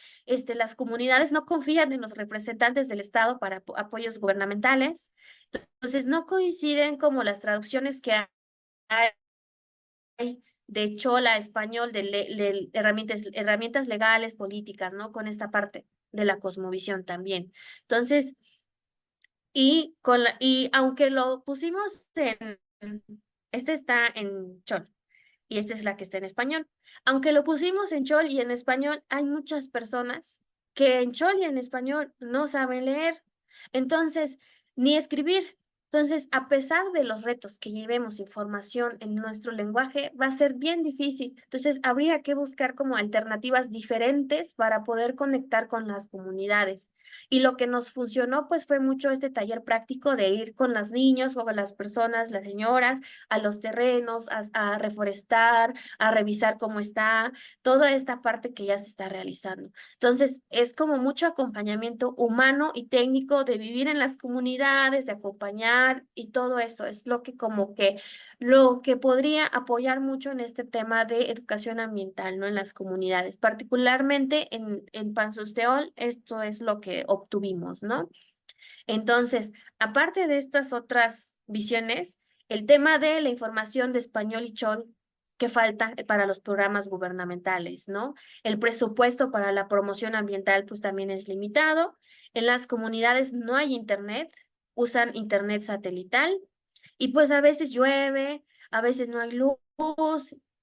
Las comunidades no confían en los representantes del estado para apoyos gubernamentales. Entonces, no coinciden como las traducciones que hay de chola a español, de herramientas legales, políticas, ¿no? Con esta parte de la cosmovisión también. Entonces, y aunque lo pusimos este está en chol y esta es la que está en español. Aunque lo pusimos en chol y en español, hay muchas personas que en chol y en español no saben leer. Entonces, ni escribir. Entonces, a pesar de los retos que llevemos información en nuestro lenguaje, va a ser bien difícil. Entonces, habría que buscar como alternativas diferentes para poder conectar con las comunidades. Y lo que nos funcionó, pues, fue mucho este taller práctico de ir con los niños o con las personas, las señoras, a los terrenos, a reforestar, a revisar cómo está, toda esta parte que ya se está realizando. Entonces, es como mucho acompañamiento humano y técnico de vivir en las comunidades, de acompañar y todo eso. Es lo que como que lo que podría apoyar mucho en este tema de educación ambiental, ¿no? En las comunidades, particularmente en Panzosteol, esto es lo que obtuvimos, ¿no? Entonces, aparte de estas otras visiones, el tema de la información de español y chol que falta para los programas gubernamentales, ¿no? El presupuesto para la promoción ambiental pues también es limitado. En las comunidades no hay internet, usan internet satelital y pues a veces llueve, a veces no hay luz,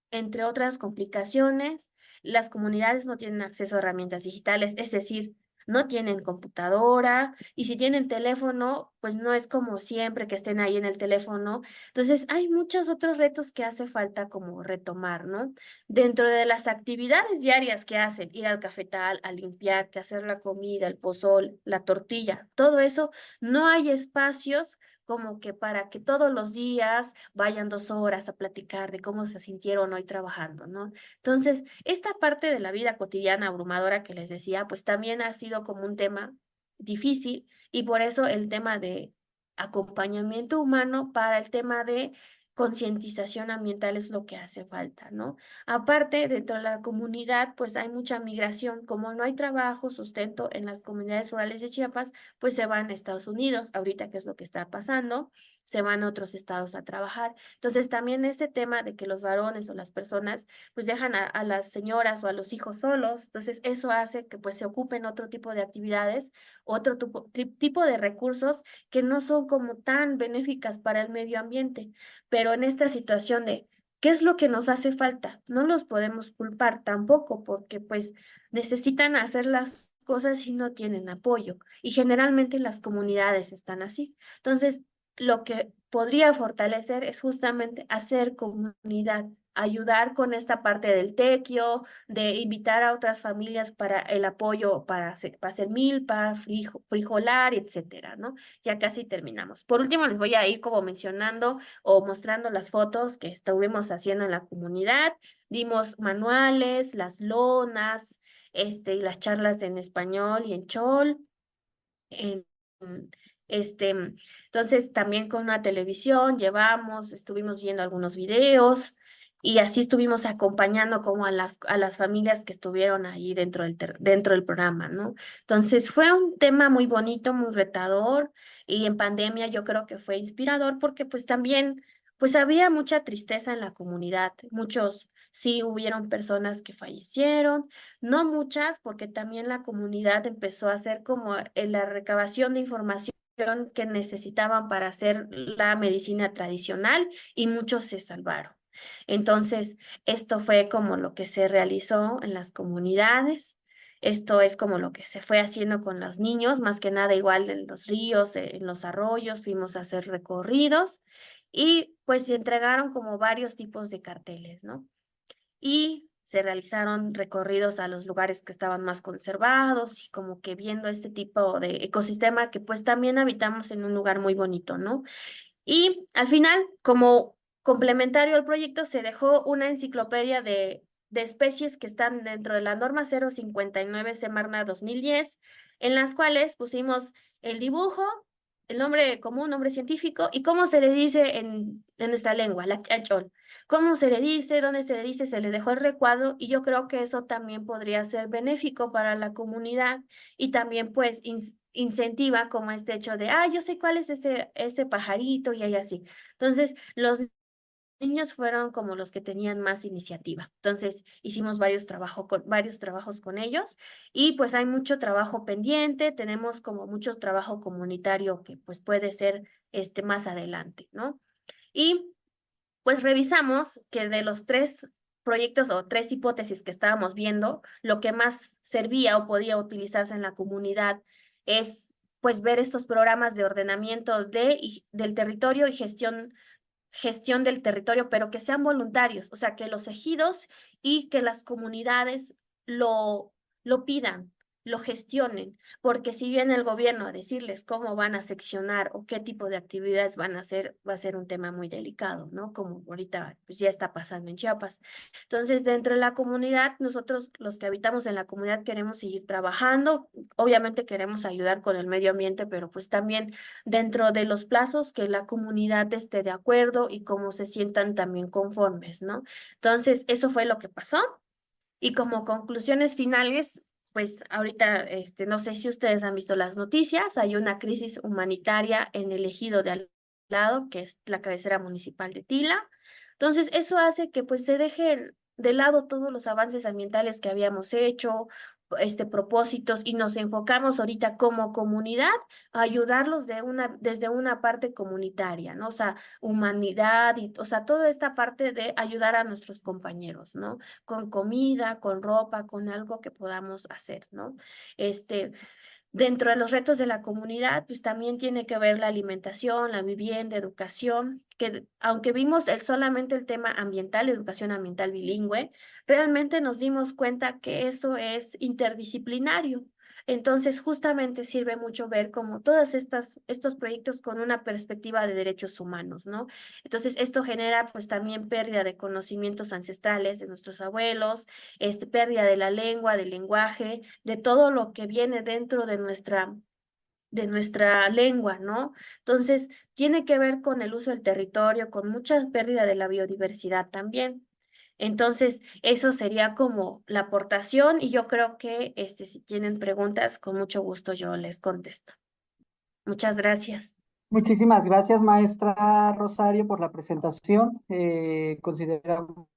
entre otras complicaciones. Las comunidades no tienen acceso a herramientas digitales, es decir, no tienen computadora y si tienen teléfono, pues no es como siempre que estén ahí en el teléfono. Entonces, hay muchos otros retos que hace falta como retomar, ¿no? Dentro de las actividades diarias que hacen, ir al cafetal, a limpiar, que hacer la comida, el pozol, la tortilla, todo eso, no hay espacios como que para que todos los días vayan 2 horas a platicar de cómo se sintieron hoy trabajando, ¿no? Entonces, esta parte de la vida cotidiana abrumadora que les decía, pues también ha sido como un tema difícil y por eso el tema de acompañamiento humano para el tema de concientización ambiental es lo que hace falta, ¿no? Aparte, dentro de la comunidad, pues hay mucha migración. Como no hay trabajo, sustento en las comunidades rurales de Chiapas, pues se van a Estados Unidos, ahorita que es lo que está pasando, se van a otros estados a trabajar. Entonces, también este tema de que los varones o las personas, pues dejan a las señoras o a los hijos solos, entonces eso hace que pues se ocupen otro tipo de actividades, otro tipo de recursos que no son como tan benéficas para el medio ambiente. Pero en esta situación de ¿qué es lo que nos hace falta? No los podemos culpar tampoco porque pues necesitan hacer las cosas y no tienen apoyo. Y generalmente las comunidades están así. Entonces, lo que podría fortalecer es justamente hacer comunidad, ayudar con esta parte del tequio, de invitar a otras familias para el apoyo para hacer milpa, frijolar, etcétera, ¿no? Ya casi terminamos. Por último, les voy a ir como mencionando o mostrando las fotos que estuvimos haciendo en la comunidad. Dimos manuales, las lonas, y las charlas en español y en chol. En, entonces también con una televisión estuvimos viendo algunos videos y así estuvimos acompañando como a las familias que estuvieron ahí dentro del programa, ¿no? Entonces fue un tema muy bonito, muy retador y en pandemia yo creo que fue inspirador porque pues también pues había mucha tristeza en la comunidad, sí hubieron personas que fallecieron, no muchas, porque también la comunidad empezó a hacer como la recabación de información que necesitaban para hacer la medicina tradicional y muchos se salvaron. Entonces, esto fue como lo que se realizó en las comunidades. Esto es como lo que se fue haciendo con los niños, más que nada igual en los ríos, en los arroyos, fuimos a hacer recorridos y pues se entregaron como varios tipos de carteles, ¿no? Y se realizaron recorridos a los lugares que estaban más conservados y como que viendo este tipo de ecosistema que pues también habitamos en un lugar muy bonito, ¿no? Y al final, como complementario al proyecto, se dejó una enciclopedia de especies que están dentro de la norma 059 Semarna 2010, en las cuales pusimos el dibujo, el nombre común, nombre científico y cómo se le dice en nuestra lengua, la chachol. Cómo se le dice, dónde se le dice, se le dejó el recuadro y yo creo que eso también podría ser benéfico para la comunidad y también pues incentiva como este hecho de, yo sé cuál es ese pajarito y ahí así. Entonces, los niños fueron como los que tenían más iniciativa. Entonces, hicimos varios trabajos con ellos y pues hay mucho trabajo pendiente, tenemos como mucho trabajo comunitario que pues puede ser más adelante, ¿no? Y pues revisamos que de los tres proyectos o tres hipótesis que estábamos viendo, lo que más servía o podía utilizarse en la comunidad es pues ver estos programas de ordenamiento del territorio y gestión del territorio, pero que sean voluntarios, o sea, que los ejidos y que las comunidades lo pidan, lo gestionen, porque si viene el gobierno a decirles cómo van a seccionar o qué tipo de actividades van a hacer, va a ser un tema muy delicado, ¿no? Como ahorita pues ya está pasando en Chiapas. Entonces, dentro de la comunidad, nosotros los que habitamos en la comunidad queremos seguir trabajando, obviamente queremos ayudar con el medio ambiente, pero pues también dentro de los plazos que la comunidad esté de acuerdo y cómo se sientan también conformes, ¿no? Entonces, eso fue lo que pasó. Y como conclusiones finales, pues ahorita, no sé si ustedes han visto las noticias, hay una crisis humanitaria en el ejido de al lado, que es la cabecera municipal de Tila. Entonces, eso hace que pues se dejen de lado todos los avances ambientales que habíamos hecho, propósitos, y nos enfocamos ahorita como comunidad a ayudarlos desde una parte comunitaria, ¿no? O sea, humanidad y, o sea, toda esta parte de ayudar a nuestros compañeros, ¿no? Con comida, con ropa, con algo que podamos hacer, ¿no? Este, Dentro de los retos de la comunidad, pues también tiene que ver la alimentación, la vivienda, educación, que aunque vimos solamente el tema ambiental, educación ambiental bilingüe, realmente nos dimos cuenta que eso es interdisciplinario. Entonces, justamente sirve mucho ver como estos proyectos con una perspectiva de derechos humanos, ¿no? Entonces, esto genera pues también pérdida de conocimientos ancestrales de nuestros abuelos, pérdida de la lengua, del lenguaje, de todo lo que viene dentro de de nuestra lengua, ¿no? Entonces, tiene que ver con el uso del territorio, con mucha pérdida de la biodiversidad también. Entonces, eso sería como la aportación y yo creo que si tienen preguntas, con mucho gusto yo les contesto. Muchas gracias. Muchísimas gracias, maestra Rosario, por la presentación. Consideramos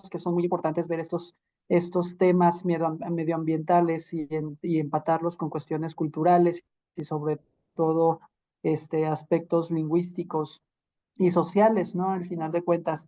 que son muy importantes ver estos temas medioambientales y empatarlos con cuestiones culturales y sobre todo aspectos lingüísticos y sociales, ¿no? Al final de cuentas.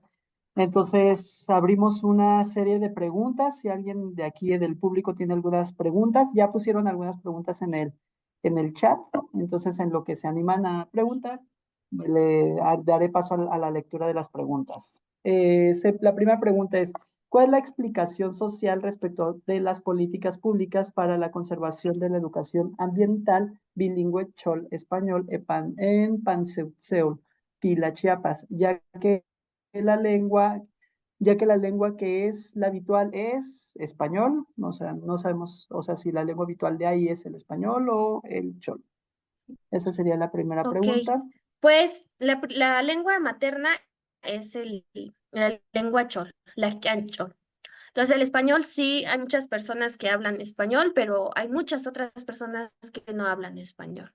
Entonces, abrimos una serie de preguntas. Si alguien de aquí del público tiene algunas preguntas, ya pusieron algunas preguntas en el chat. Entonces, en lo que se animan a preguntar, daré paso a la lectura de las preguntas. La primera pregunta es, ¿cuál es la explicación social respecto de las políticas públicas para la conservación de la educación ambiental bilingüe chol-español en Panseuseol, Tila, Chiapas, la lengua, ya que la lengua que es la habitual es español? O sea, no sabemos, o sea, si la lengua habitual de ahí es el español o el chol. Esa sería la primera Ok, pregunta. pues la lengua materna es la lengua chol, la chol. Entonces, el español sí, hay muchas personas que hablan español, pero hay muchas otras personas que no hablan español.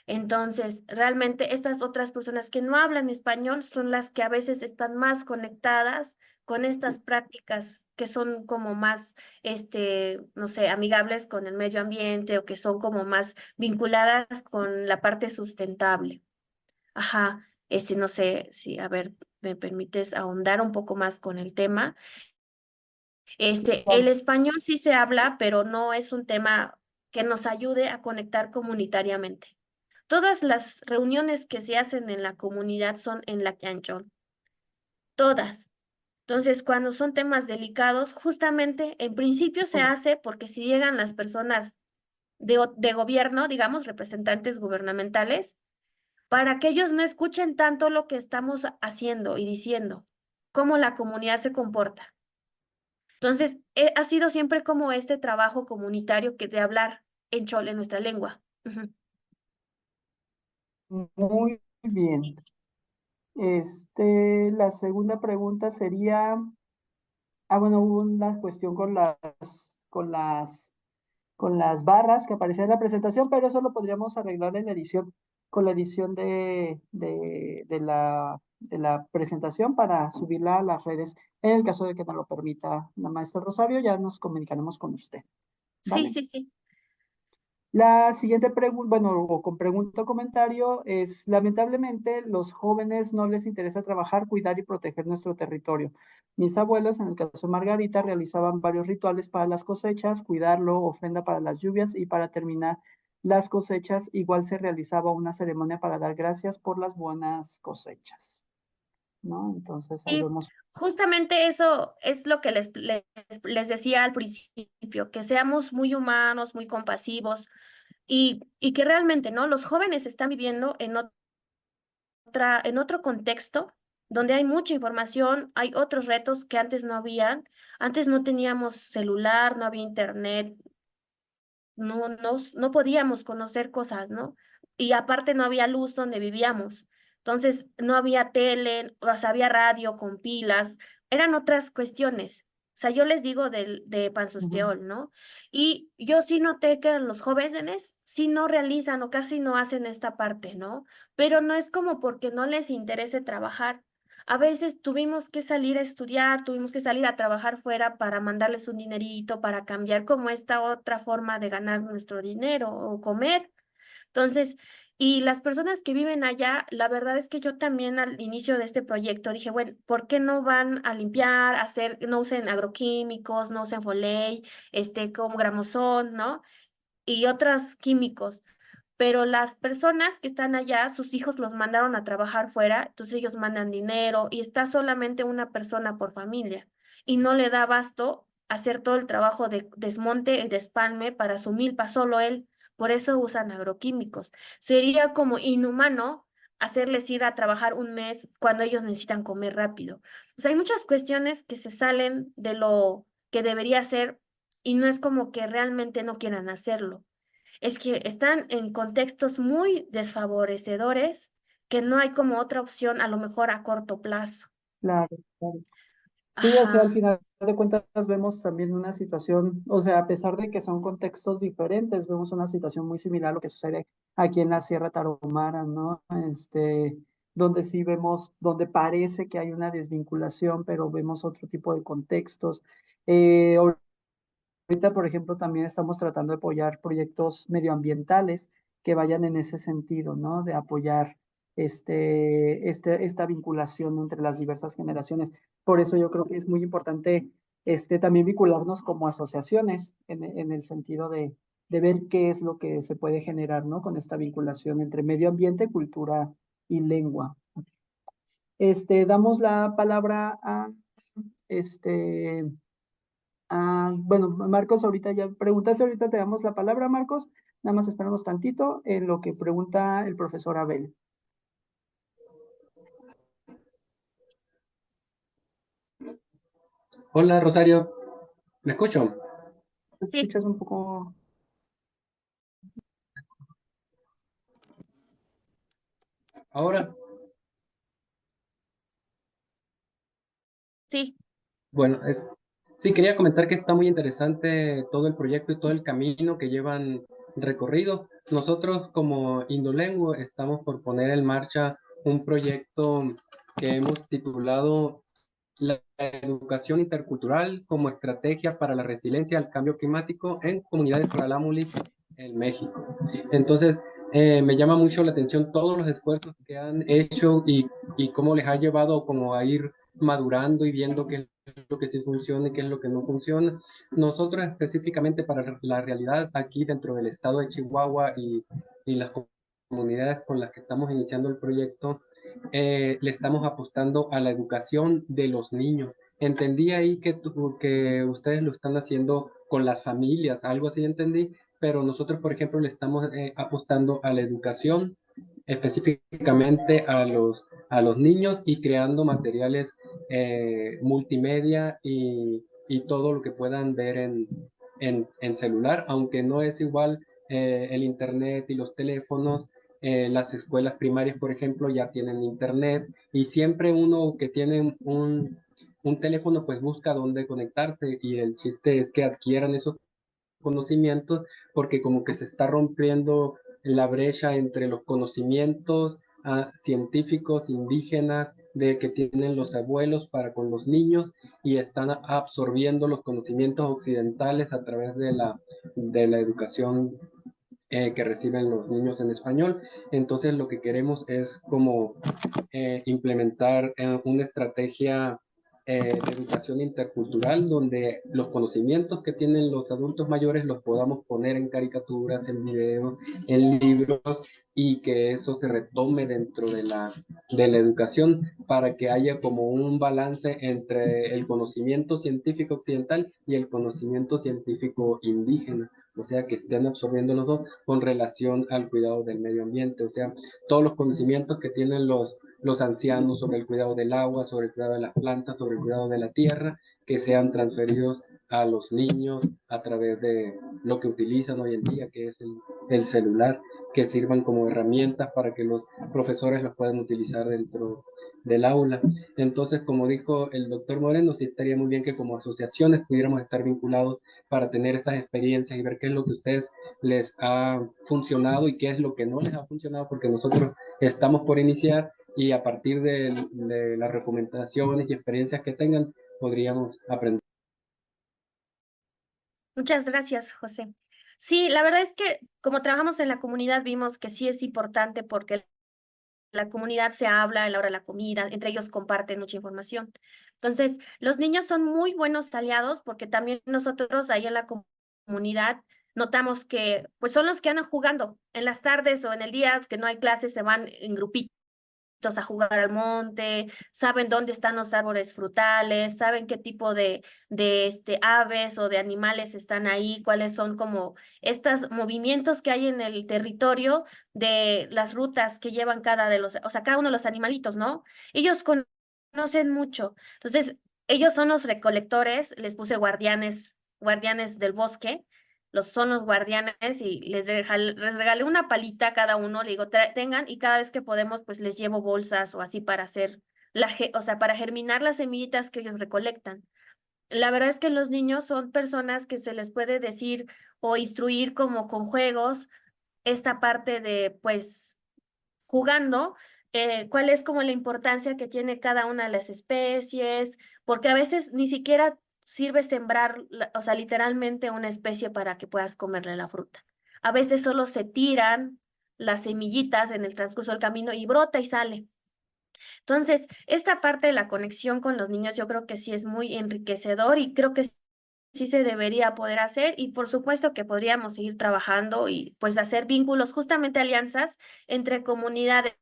Entonces, realmente estas otras personas que no hablan español son las que a veces están más conectadas con estas prácticas que son como más, no sé, amigables con el medio ambiente o que son como más vinculadas con la parte sustentable. Ajá, no sé si, a ver, me permites ahondar un poco más con el tema. El Claro. español sí se habla, pero no es un tema que nos ayude a conectar comunitariamente. Todas las reuniones que se hacen en la comunidad son en la canchón, todas. Entonces, cuando son temas delicados, justamente en principio se hace porque si llegan las personas de gobierno, digamos, representantes gubernamentales, para que ellos no escuchen tanto lo que estamos haciendo y diciendo, cómo la comunidad se comporta. Entonces, ha sido siempre como este trabajo comunitario que de hablar en chol, en nuestra lengua. Ujú. Muy bien. Sí. La segunda pregunta sería, bueno, hubo una cuestión con las barras que aparecían en la presentación, pero eso lo podríamos arreglar en la edición, con la edición de la presentación para subirla a las redes. En el caso de que nos lo permita la maestra Rosario, ya nos comunicaremos con usted, Sí, ¿vale? sí, sí. La siguiente pregunta, bueno, o con pregunta o comentario es, lamentablemente, los jóvenes no les interesa trabajar, cuidar y proteger nuestro territorio. Mis abuelos, en el caso de Margarita, realizaban varios rituales para las cosechas, cuidarlo, ofrenda para las lluvias y para terminar las cosechas, igual se realizaba una ceremonia para dar gracias por las buenas cosechas, ¿no? Entonces, ahí Y vemos. justamente eso es lo que les decía al principio, que seamos muy humanos, muy compasivos y que realmente, ¿no? Los jóvenes están viviendo en otro contexto donde hay mucha información, hay otros retos que antes no habían. Antes no teníamos celular, no había internet, no podíamos conocer cosas, ¿no? Y aparte no había luz donde vivíamos. Entonces no había tele, o sea, había radio con pilas, eran otras cuestiones. O sea, yo les digo de Ujú. Pansusteol, ¿no? Y yo sí noté que los jóvenes sí no realizan o casi no hacen esta parte, ¿no? Pero no es como porque no les interese trabajar. A veces tuvimos que salir a estudiar, tuvimos que salir a trabajar fuera para mandarles un dinerito, para cambiar como esta otra forma de ganar nuestro dinero o comer. Entonces, y las personas que viven allá, la verdad es que yo también al inicio de este proyecto dije, bueno, ¿por qué no van a limpiar, no usen agroquímicos, no usen foley, como gramosón, ¿no? Y otros químicos? Pero las personas que están allá, sus hijos los mandaron a trabajar fuera, entonces ellos mandan dinero y está solamente una persona por familia y no le da abasto hacer todo el trabajo de desmonte y despalme para su milpa, solo él. Por eso usan agroquímicos. Sería como inhumano hacerles ir a trabajar un mes cuando ellos necesitan comer rápido. O sea, hay muchas cuestiones que se salen de lo que debería ser y no es como que realmente no quieran hacerlo. es que están en contextos muy desfavorecedores que no hay como otra opción, a lo mejor a corto plazo. Claro, claro. Sí, o sea, al Ajá, final de cuentas vemos también una situación, o sea, a pesar de que son contextos diferentes, vemos una situación muy similar a lo que sucede aquí en la Sierra Tarahumara, ¿no? Donde sí vemos, donde parece que hay una desvinculación, pero vemos otro tipo de contextos. Ahorita, por ejemplo, también estamos tratando de apoyar proyectos medioambientales que vayan en ese sentido, ¿no? De apoyar esta vinculación entre las diversas generaciones. Por eso yo creo que es muy importante también vincularnos como asociaciones en el sentido de ver qué es lo que se puede generar, ¿no? Con esta vinculación entre medio ambiente, cultura y lengua. Damos la palabra a este. Bueno, Marcos, ahorita ya preguntaste, ahorita te damos la palabra, Marcos. Nada más esperamos tantito en lo que pregunta el profesor Abel. Hola Rosario, ¿me escucho? ¿Te sí, escuchas un poco? Ahora, sí. bueno, sí, quería comentar que está muy interesante todo el proyecto y todo el camino que llevan recorrido. Nosotros como Indolengo estamos por poner en marcha un proyecto que hemos titulado La educación intercultural como estrategia para la resiliencia al cambio climático en comunidades Rarámuri en México. Entonces, me llama mucho la atención todos los esfuerzos que han hecho y cómo les ha llevado como a ir madurando y viendo qué es lo que sí funciona y qué es lo que no funciona. Nosotros específicamente para la realidad aquí dentro del estado de Chihuahua y las comunidades con las que estamos iniciando el proyecto, le estamos apostando a la educación de los niños. Entendí ahí que ustedes lo están haciendo con las familias, algo así entendí, pero nosotros, por ejemplo, le estamos apostando a la educación específicamente a los niños y creando materiales multimedia y todo lo que puedan ver en celular, aunque no es igual el internet y los teléfonos. Las escuelas primarias, por ejemplo, ya tienen internet y siempre uno que tiene un teléfono pues busca dónde conectarse y el chiste es que adquieran esos conocimientos porque como que se está rompiendo la brecha entre los conocimientos científicos indígenas de que tienen los abuelos para con los niños y están absorbiendo los conocimientos occidentales a través de la educación que reciben los niños en español. Entonces lo que queremos es como implementar una estrategia de educación intercultural donde los conocimientos que tienen los adultos mayores los podamos poner en caricaturas, en videos, en libros y que eso se retome dentro de la educación para que haya como un balance entre el conocimiento científico occidental y el conocimiento científico indígena, o sea, que estén absorbiendo los dos con relación al cuidado del medio ambiente, o sea, todos los conocimientos que tienen los ancianos sobre el cuidado del agua, sobre el cuidado de las plantas, sobre el cuidado de la tierra, que sean transferidos a los niños a través de lo que utilizan hoy en día, que es el celular, que sirvan como herramientas para que los profesores los puedan utilizar dentro del aula. Entonces, como dijo el doctor Moreno, sí estaría muy bien que como asociaciones pudiéramos estar vinculados para tener esas experiencias y ver qué es lo que a ustedes les ha funcionado y qué es lo que no les ha funcionado, porque nosotros estamos por iniciar y a partir de las recomendaciones y experiencias que tengan, podríamos aprender. Muchas gracias, José. Sí, la verdad es que como trabajamos en la comunidad, vimos que sí es importante porque la comunidad se habla a la hora de la comida, entre ellos comparten mucha información. Entonces, los niños son muy buenos aliados porque también nosotros ahí en la comunidad notamos que pues son los que andan jugando en las tardes o en el día que no hay clases, se van en grupitos a jugar al monte, saben dónde están los árboles frutales, saben qué tipo de aves o de animales están ahí, cuáles son como estos movimientos que hay en el territorio de las rutas que llevan cada de los, o sea, cada uno de los animalitos, ¿no? Ellos conocen mucho. Entonces, ellos son los recolectores, les puse guardianes del bosque, son los guardianes y les regalé una palita a cada uno, le digo, tengan y cada vez que podemos pues les llevo bolsas o así para hacer o sea, para germinar las semillitas que ellos recolectan. La verdad es que los niños son personas que se les puede decir o instruir como con juegos esta parte de pues jugando, cuál es como la importancia que tiene cada una de las especies, porque a veces ni siquiera sirve sembrar, o sea, literalmente una especie para que puedas comerle la fruta. A veces solo se tiran las semillitas en el transcurso del camino y brota y sale. Entonces, esta parte de la conexión con los niños yo creo que sí es muy enriquecedor y creo que sí se debería poder hacer y por supuesto que podríamos seguir trabajando y pues hacer vínculos, justamente alianzas entre comunidades,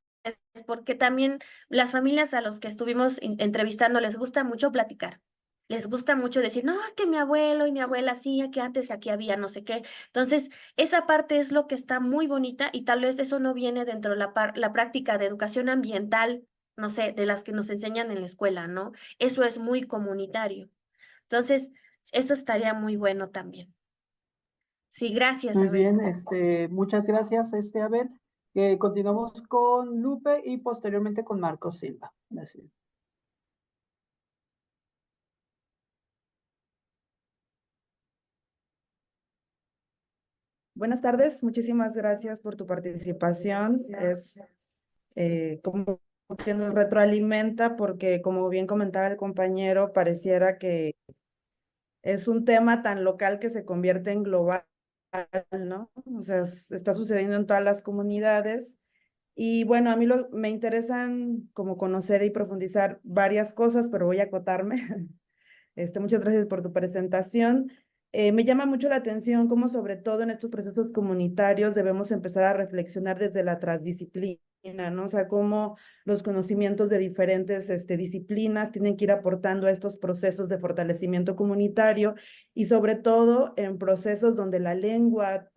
porque también las familias a los que estuvimos entrevistando les gusta mucho platicar. Les gusta mucho decir, no, que mi abuelo y mi abuela sí, que antes aquí había no sé qué. Entonces, esa parte es lo que está muy bonita y tal vez eso no viene dentro de la práctica de educación ambiental, no sé, de las que nos enseñan en la escuela, ¿no? Eso es muy comunitario. Entonces, eso estaría muy bueno también. Sí, gracias, Muy Abel. bien, muchas gracias, Abel. Continuamos con Lupe y posteriormente con Marco Silva. Así. Buenas tardes, muchísimas gracias por tu participación. Es como que nos retroalimenta porque, como bien comentaba el compañero, pareciera que es un tema tan local que se convierte en global, ¿no? O sea, está sucediendo en todas las comunidades. Y bueno, a mí me interesan como conocer y profundizar varias cosas, pero voy a acotarme. Muchas gracias por tu presentación. Me llama mucho la atención cómo sobre todo en estos procesos comunitarios debemos empezar a reflexionar desde la transdisciplina, ¿no? O sea, cómo los conocimientos de diferentes disciplinas tienen que ir aportando a estos procesos de fortalecimiento comunitario y sobre todo en procesos donde la lengua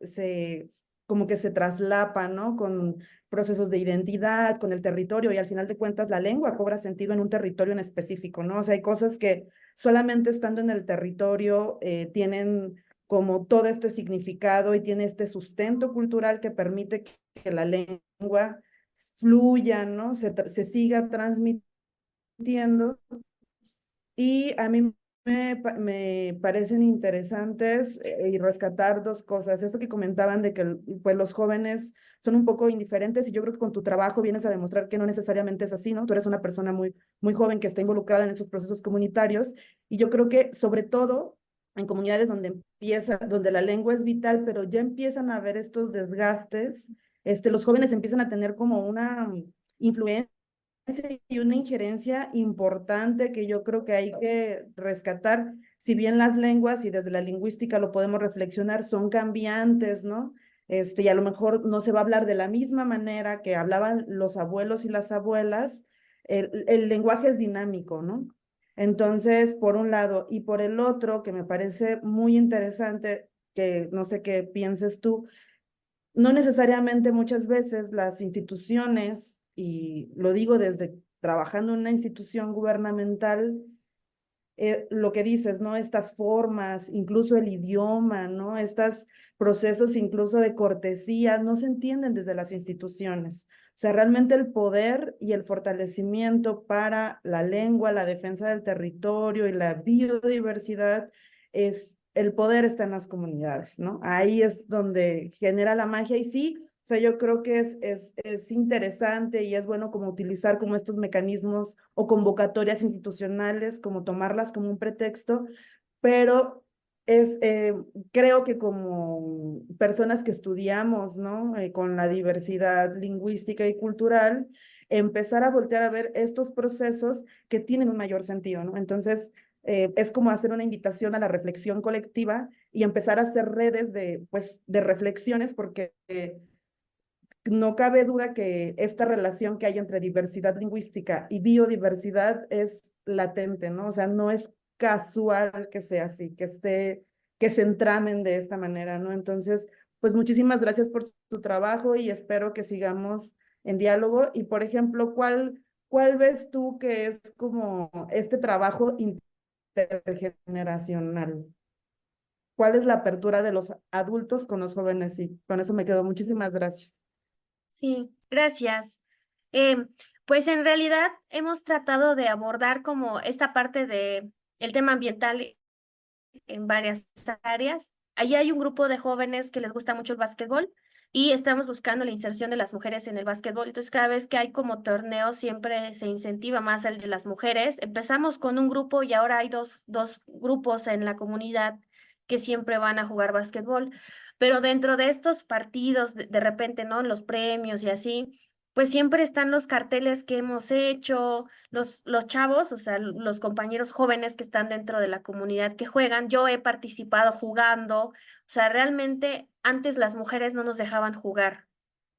como que se traslapa, ¿no? Con procesos de identidad, con el territorio y al final de cuentas la lengua cobra sentido en un territorio en específico, ¿no? O sea, hay cosas que solamente estando en el territorio tienen como todo este significado y tiene este sustento cultural que permite que la lengua fluya, ¿no? Se siga transmitiendo. Y a mí me parecen interesantes y rescatar dos cosas. Esto que comentaban de que pues, los jóvenes son un poco indiferentes y yo creo que con tu trabajo vienes a demostrar que no necesariamente es así, ¿no? Tú eres una persona muy joven que está involucrada en esos procesos comunitarios y yo creo que sobre todo en comunidades donde la lengua es vital, pero ya empiezan a haber estos desgastes, los jóvenes empiezan a tener como una influencia y una injerencia importante que yo creo que hay que rescatar, si bien las lenguas y desde la lingüística lo podemos reflexionar, son cambiantes, ¿no? Y a lo mejor no se va a hablar de la misma manera que hablaban los abuelos y las abuelas, el lenguaje es dinámico, ¿no? Entonces, por un lado, y por el otro, que me parece muy interesante, que no sé qué pienses tú, no necesariamente muchas veces las instituciones, y lo digo desde trabajando en una institución gubernamental, lo que dices, ¿no? Estas formas, incluso el idioma, ¿no? Estos procesos incluso de cortesía, no se entienden desde las instituciones. O sea, realmente el poder y el fortalecimiento para la lengua, la defensa del territorio y la biodiversidad el poder está en las comunidades, ¿no? Ahí es donde genera la magia y sí, o sea, yo creo que es interesante y es bueno como utilizar como estos mecanismos o convocatorias institucionales, como tomarlas como un pretexto, pero es, creo que como personas que estudiamos, ¿no? Con la diversidad lingüística y cultural, empezar a voltear a ver estos procesos que tienen un mayor sentido, ¿no? Entonces, es como hacer una invitación a la reflexión colectiva y empezar a hacer redes pues, de reflexiones porque no cabe duda que esta relación que hay entre diversidad lingüística y biodiversidad es latente, ¿no? O sea, no es casual que sea así, que se entramen de esta manera, ¿no? Entonces, pues muchísimas gracias por su trabajo y espero que sigamos en diálogo. Y, por ejemplo, ¿cuál ves tú que es como este trabajo intergeneracional? cuál es la apertura de los adultos con los jóvenes. Y con eso me quedo. Muchísimas gracias. Sí, gracias. Em, pues en realidad hemos tratado de abordar como esta parte de el tema ambiental en varias áreas. Allí hay un grupo de jóvenes que les gusta mucho el básquetbol y estamos buscando la inserción de las mujeres en el básquetbol. Entonces, cada vez que hay como torneos, siempre se incentiva más el de las mujeres. Empezamos con un grupo y ahora hay dos grupos en la comunidad que siempre van a jugar básquetbol. Pero dentro de estos partidos, de repente, ¿no? Los premios y así, pues siempre están los carteles que hemos hecho, los chavos, o sea, los compañeros jóvenes que están dentro de la comunidad que juegan. Yo he participado jugando, o sea, realmente antes las mujeres no nos dejaban jugar.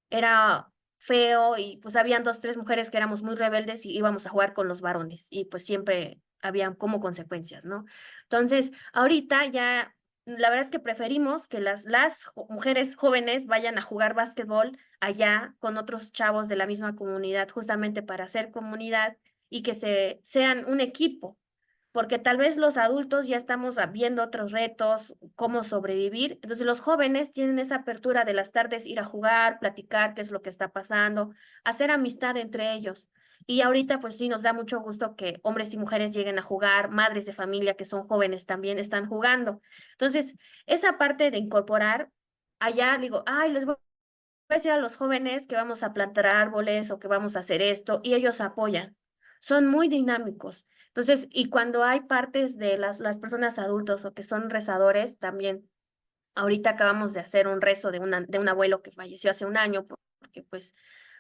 Era feo y pues habían dos, tres mujeres que éramos muy rebeldes y íbamos a jugar con los varones y pues siempre habían como consecuencias, ¿no? Entonces, ahorita ya, la verdad es que preferimos que mujeres jóvenes vayan a jugar básquetbol allá con otros chavos de la misma comunidad, justamente para hacer comunidad y que sean un equipo, porque tal vez los adultos ya estamos viendo otros retos, cómo sobrevivir. Entonces los jóvenes tienen esa apertura de las tardes, ir a jugar, platicar qué es lo que está pasando, hacer amistad entre ellos. Y ahorita pues sí nos da mucho gusto que hombres y mujeres lleguen a jugar, madres de familia que son jóvenes también están jugando. Entonces, esa parte de incorporar, allá digo, ay, les voy a decir a los jóvenes que vamos a plantar árboles o que vamos a hacer esto, y ellos apoyan. Son muy dinámicos. Entonces, y cuando hay partes de las personas adultos o que son rezadores, también, ahorita acabamos de hacer un rezo de un abuelo que falleció hace un año, porque pues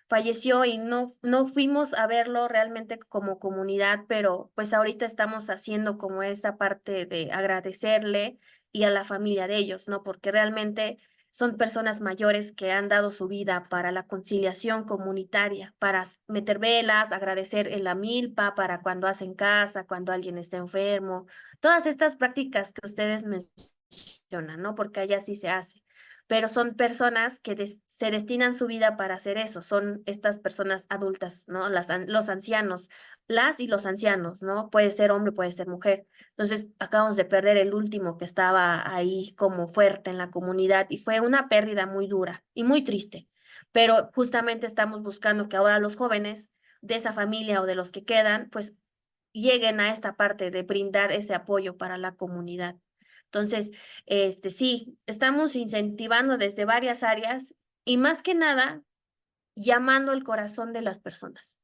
falleció y no fuimos a verlo realmente como comunidad, pero pues ahorita estamos haciendo como esa parte de agradecerle y a la familia de ellos, ¿no? Porque realmente son personas mayores que han dado su vida para la conciliación comunitaria, para meter velas, agradecer en la milpa, para cuando hacen casa, cuando alguien está enfermo, todas estas prácticas que ustedes mencionan, ¿no? Porque allá sí se hace, pero son personas que se destinan su vida para hacer eso, son estas personas adultas, ¿no? Los ancianos, las y los ancianos, ¿no? Puede ser hombre, puede ser mujer. Entonces, acabamos de perder el último que estaba ahí como fuerte en la comunidad y fue una pérdida muy dura y muy triste, pero justamente estamos buscando que ahora los jóvenes de esa familia o de los que quedan, pues lleguen a esta parte de brindar ese apoyo para la comunidad. Entonces, sí, estamos incentivando desde varias áreas y más que nada llamando el corazón de las personas.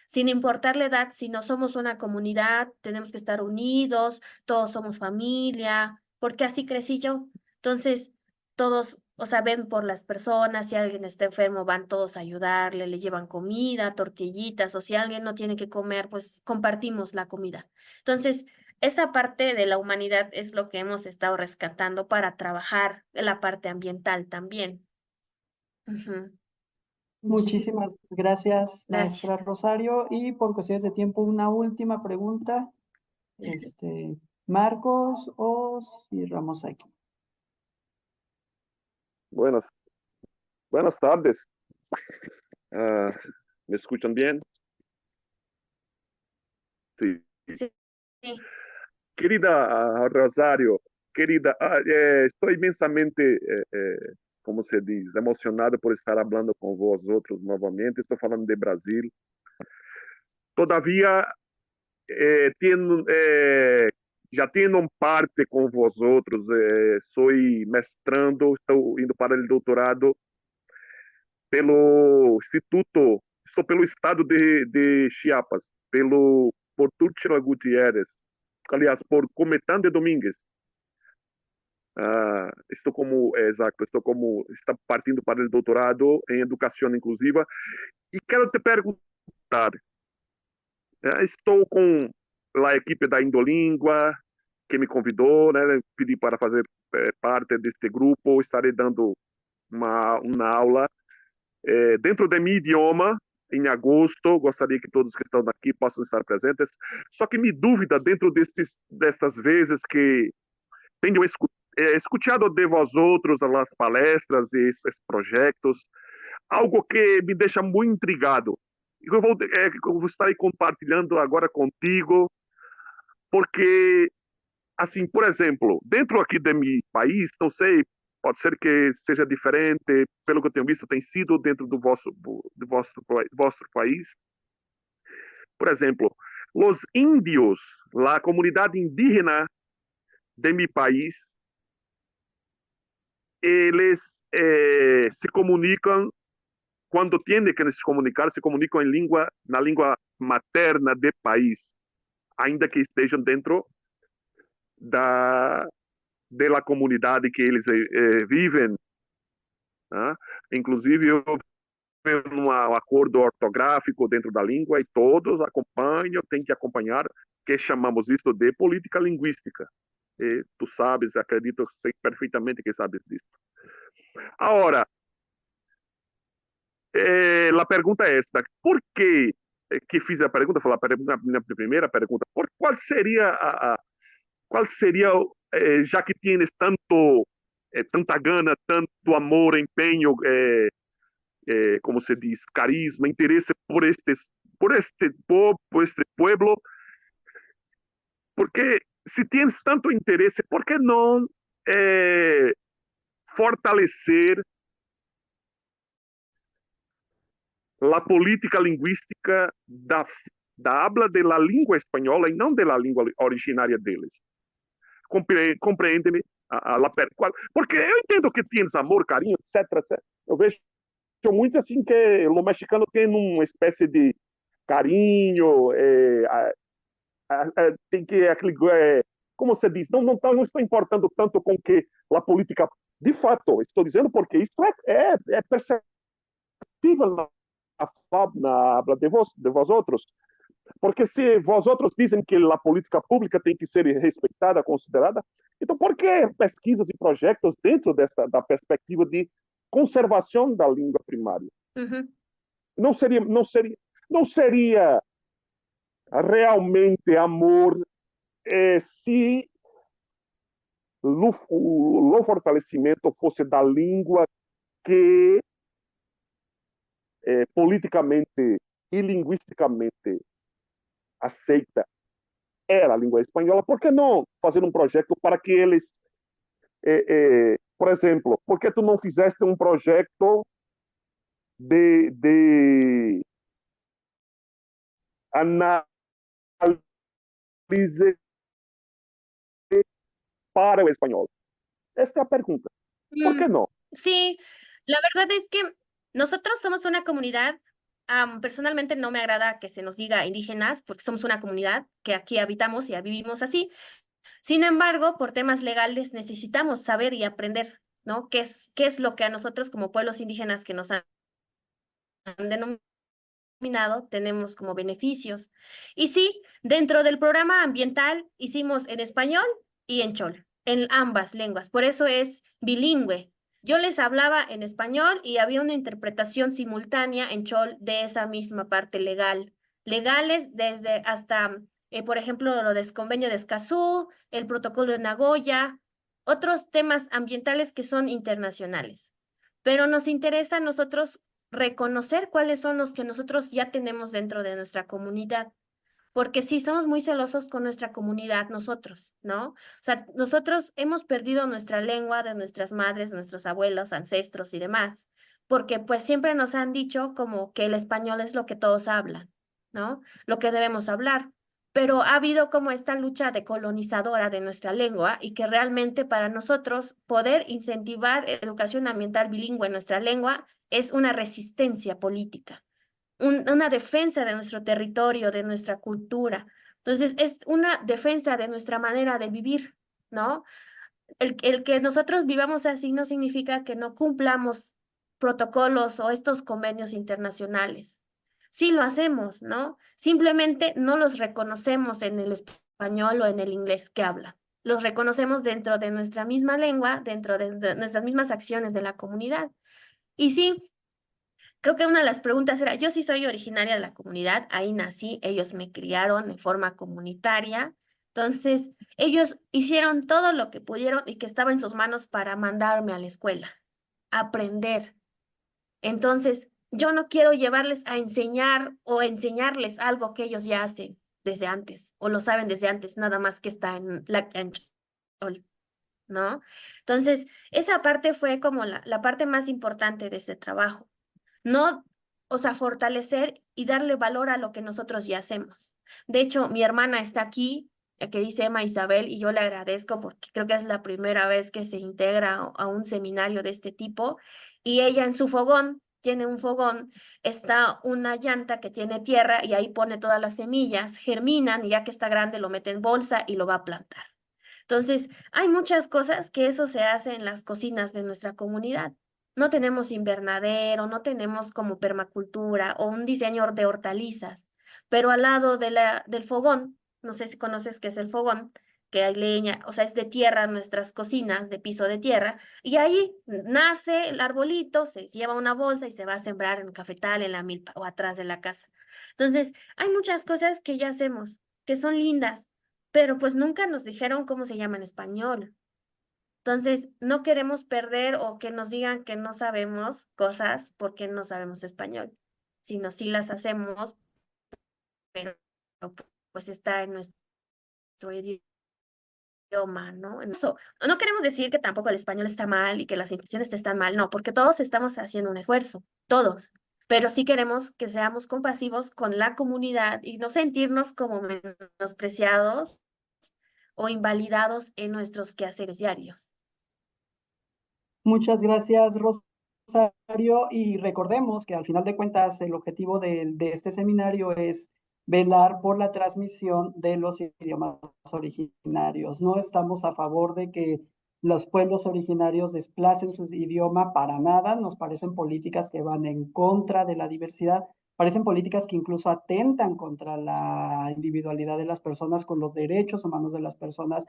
Sin importar la edad, si no somos una comunidad, tenemos que estar unidos, todos somos familia, porque así crecí yo. Entonces, todos, o sea, ven por las personas, si alguien está enfermo, van todos a ayudarle, le llevan comida, tortillitas, o si alguien no tiene que comer, pues compartimos la comida. Entonces, esa parte de la humanidad es lo que hemos estado rescatando para trabajar en la parte ambiental también. Ujú. Muchísimas gracias, maestra Gracias. Rosario. Y por cuestiones de tiempo, una última pregunta. Marcos, o cerramos aquí. Buenas, buenas tardes. Ah, ¿me escuchan bien? Sí. Sí, sí. Querida Rosario, querida, estoy inmensamente, como se diz, emocionado por estar hablando com vós outros novamente. Estou falando de Brasil. Todavia, tendo, já tendo parte com vós outros, sou mestrando, estou indo para o doutorado pelo Instituto, estou pelo estado de Chiapas, pelo por Túchila Gutierrez, aliás, por Cometán de Domínguez. Estou como, exato, estou como, está partindo para o doutorado em educação inclusiva e quero te perguntar, estou com a equipe da Indolíngua que me convidou, né, pedi para fazer parte deste grupo, estarei dando uma aula dentro de meu idioma, em agosto. Gostaria que todos que estão aqui possam estar presentes. Só que me dúvida dentro destas vezes que tenho escutado de vós outros as palestras e esses projetos, algo que me deixa muito intrigado. Eu vou estar aí compartilhando agora contigo, porque assim, por exemplo, dentro aqui de meu país, não sei, pode ser que seja diferente, pelo que eu tenho visto, tem sido dentro do vosso país. Por exemplo, os índios, a comunidade indígena de meu país, eles se comunicam, quando têm que se comunicam na língua materna do país, ainda que estejam dentro da comunidade que eles vivem. Né? Inclusive, eu um acordo ortográfico dentro da língua e todos acompanham, têm que acompanhar, que chamamos isso de política linguística. E tu sabes, acredito, sei perfeitamente que sabes disso. Agora, a pergunta é esta: por que fiz a pergunta? Foi a minha primeira pergunta. Qual seria já que tienes tanta gana, tanto amor, empenho, como se diz, carisma, interesse por este pueblo, porque se tienes tanto interesse, por que não fortalecer a política linguística da habla de la língua espanhola e não de la língua originária deles? Compreende-me? Porque eu entendo que tienes amor, carinho, etc, etc. Eu vejo muito assim que o mexicano tem uma espécie de carinho, tem que aquele, como se diz, não estou importando tanto com que a política, de fato, estou dizendo porque isso é perceptível na habla de vós outros, porque se vós outros dizem que a política pública tem que ser respeitada, considerada, então por que pesquisas e projetos dentro da perspectiva de conservação da língua primária? Ujú. Não seria realmente amor se o fortalecimento fosse da língua que politicamente e linguisticamente aceita era a língua espanhola. Por que não fazer um projeto para que eles, por exemplo, por que tu não fizeste um projeto de análise para o espanhol? Esta é a pergunta. ¿Por qué no? Sí, la verdad es que nosotros somos una comunidad, personalmente no me agrada que se nos diga indígenas, porque somos una comunidad que aquí habitamos y vivimos así. Sin embargo, por temas legales necesitamos saber y aprender, ¿no? ¿Qué es lo que a nosotros como pueblos indígenas que nos han denominado tenemos como beneficios? Y sí, dentro del programa ambiental hicimos en español y en chol, en ambas lenguas, por eso es bilingüe. Yo les hablaba en español y había una interpretación simultánea en chol de esa misma parte legal. Legales desde hasta, por ejemplo, lo del convenio de Escazú, el protocolo de Nagoya, otros temas ambientales que son internacionales. Pero nos interesa a nosotros reconocer cuáles son los que nosotros ya tenemos dentro de nuestra comunidad. Porque sí, somos muy celosos con nuestra comunidad nosotros, ¿no? O sea, nosotros hemos perdido nuestra lengua de nuestras madres, nuestros abuelos, ancestros y demás, porque pues siempre nos han dicho como que el español es lo que todos hablan, ¿no? Lo que debemos hablar. Pero ha habido como esta lucha decolonizadora de nuestra lengua y que realmente para nosotros poder incentivar educación ambiental bilingüe en nuestra lengua es una resistencia política, una defensa de nuestro territorio, de nuestra cultura. Entonces, es una defensa de nuestra manera de vivir, ¿no? El que nosotros vivamos así no significa que no cumplamos protocolos o estos convenios internacionales. Sí lo hacemos, ¿no? Simplemente no los reconocemos en el español o en el inglés que hablan. Los reconocemos dentro de nuestra misma lengua, dentro de nuestras mismas acciones de la comunidad. Y sí, creo que una de las preguntas era, yo sí soy originaria de la comunidad, ahí nací, ellos me criaron de forma comunitaria, entonces ellos hicieron todo lo que pudieron y que estaba en sus manos para mandarme a la escuela, aprender. Entonces, yo no quiero llevarles a enseñar o enseñarles algo que ellos ya hacen. desde antes, o lo saben desde antes, nada más que está en la cancha, ¿no? Entonces, esa parte fue como la parte más importante de este trabajo. No, o sea, fortalecer y darle valor a lo que nosotros ya hacemos. De hecho, mi hermana está aquí, que dice Emma Isabel, y yo le agradezco porque creo que es la primera vez que se integra a un seminario de este tipo, y ella en su fogón, tiene un fogón, está una llanta que tiene tierra y ahí pone todas las semillas, germinan y ya que está grande lo mete en bolsa y lo va a plantar. Entonces, hay muchas cosas que eso se hace en las cocinas de nuestra comunidad. No tenemos invernadero, no tenemos como permacultura o un diseño de hortalizas, pero al lado del fogón, no sé si conoces qué es el fogón, que hay leña, o sea, es de tierra nuestras cocinas, de piso de tierra, y ahí nace el arbolito, se lleva una bolsa y se va a sembrar en el cafetal, en la milpa o atrás de la casa. Entonces, hay muchas cosas que ya hacemos, que son lindas, pero pues nunca nos dijeron cómo se llama en español. Entonces, no queremos perder o que nos digan que no sabemos cosas porque no sabemos español, sino sí las hacemos, pero pues está en nuestro idioma, ¿no? Eso, no queremos decir que tampoco el español está mal y que las intenciones están mal, no, porque todos estamos haciendo un esfuerzo, todos, pero sí queremos que seamos compasivos con la comunidad y no sentirnos como menospreciados o invalidados en nuestros quehaceres diarios. Muchas gracias, Rosario. Y recordemos que al final de cuentas el objetivo de este seminario es velar por la transmisión de los idiomas originarios. No estamos a favor de que los pueblos originarios desplacen su idioma para nada. Nos parecen políticas que van en contra de la diversidad. Parecen políticas que incluso atentan contra la individualidad de las personas, con los derechos humanos de las personas.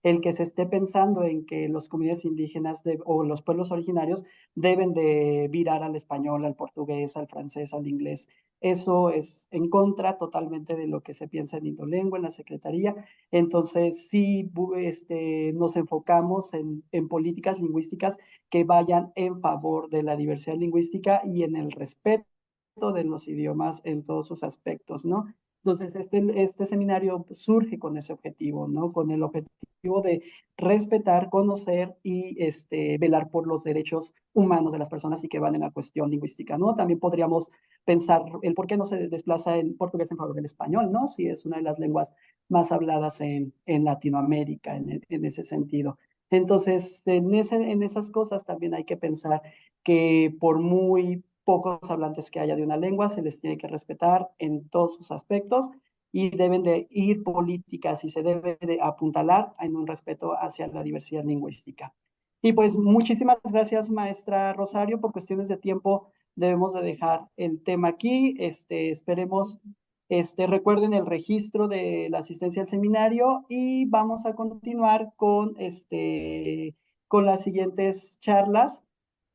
El que se esté pensando en que los comunidades indígenas o los pueblos originarios deben de virar al español, al portugués, al francés, al inglés. Eso es en contra totalmente de lo que se piensa en Indolengua, en la Secretaría. Entonces, sí, nos enfocamos en políticas lingüísticas que vayan en favor de la diversidad lingüística y en el respeto de los idiomas en todos sus aspectos, ¿no? Entonces, este seminario surge con ese objetivo, ¿no? Con el objetivo de respetar, conocer y velar por los derechos humanos de las personas y que van en la cuestión lingüística, ¿no? También podríamos pensar el por qué no se desplaza el portugués en favor del español, ¿no? Si es una de las lenguas más habladas en Latinoamérica en ese sentido. Entonces, en esas cosas también hay que pensar que por muy pocos hablantes que haya de una lengua, se les tiene que respetar en todos sus aspectos y deben de ir políticas y se debe de apuntalar en un respeto hacia la diversidad lingüística. Y pues muchísimas gracias, maestra Rosario. Por cuestiones de tiempo debemos de dejar el tema aquí. Esperemos, recuerden el registro de la asistencia al seminario y vamos a continuar con las siguientes charlas.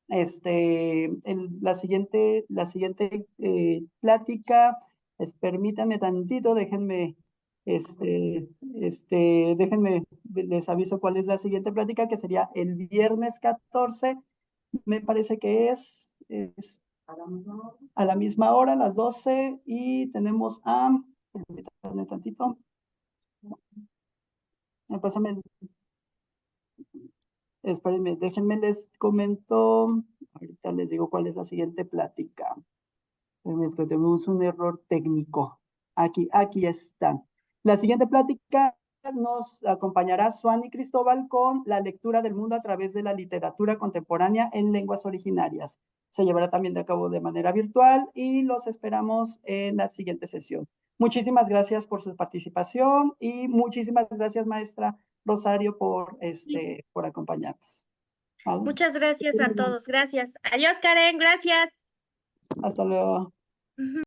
La siguiente plática, permítanme tantito, déjenme, les aviso cuál es la siguiente plática, que sería el viernes 14, me parece que es a la misma hora, a las 12, y tenemos permítanme tantito, pásame espérenme, déjenme les comento, ahorita les digo cuál es la siguiente plática. Tenemos un error técnico. Aquí está. La siguiente plática nos acompañará Suani Cristóbal con la lectura del mundo a través de la literatura contemporánea en lenguas originarias. Se llevará también a cabo de manera virtual y los esperamos en la siguiente sesión. Muchísimas gracias por su participación y muchísimas gracias, maestra Rosario, por acompañarnos. ¿Vale? Muchas gracias a todos. Gracias. Adiós, Karen. Gracias. Hasta luego.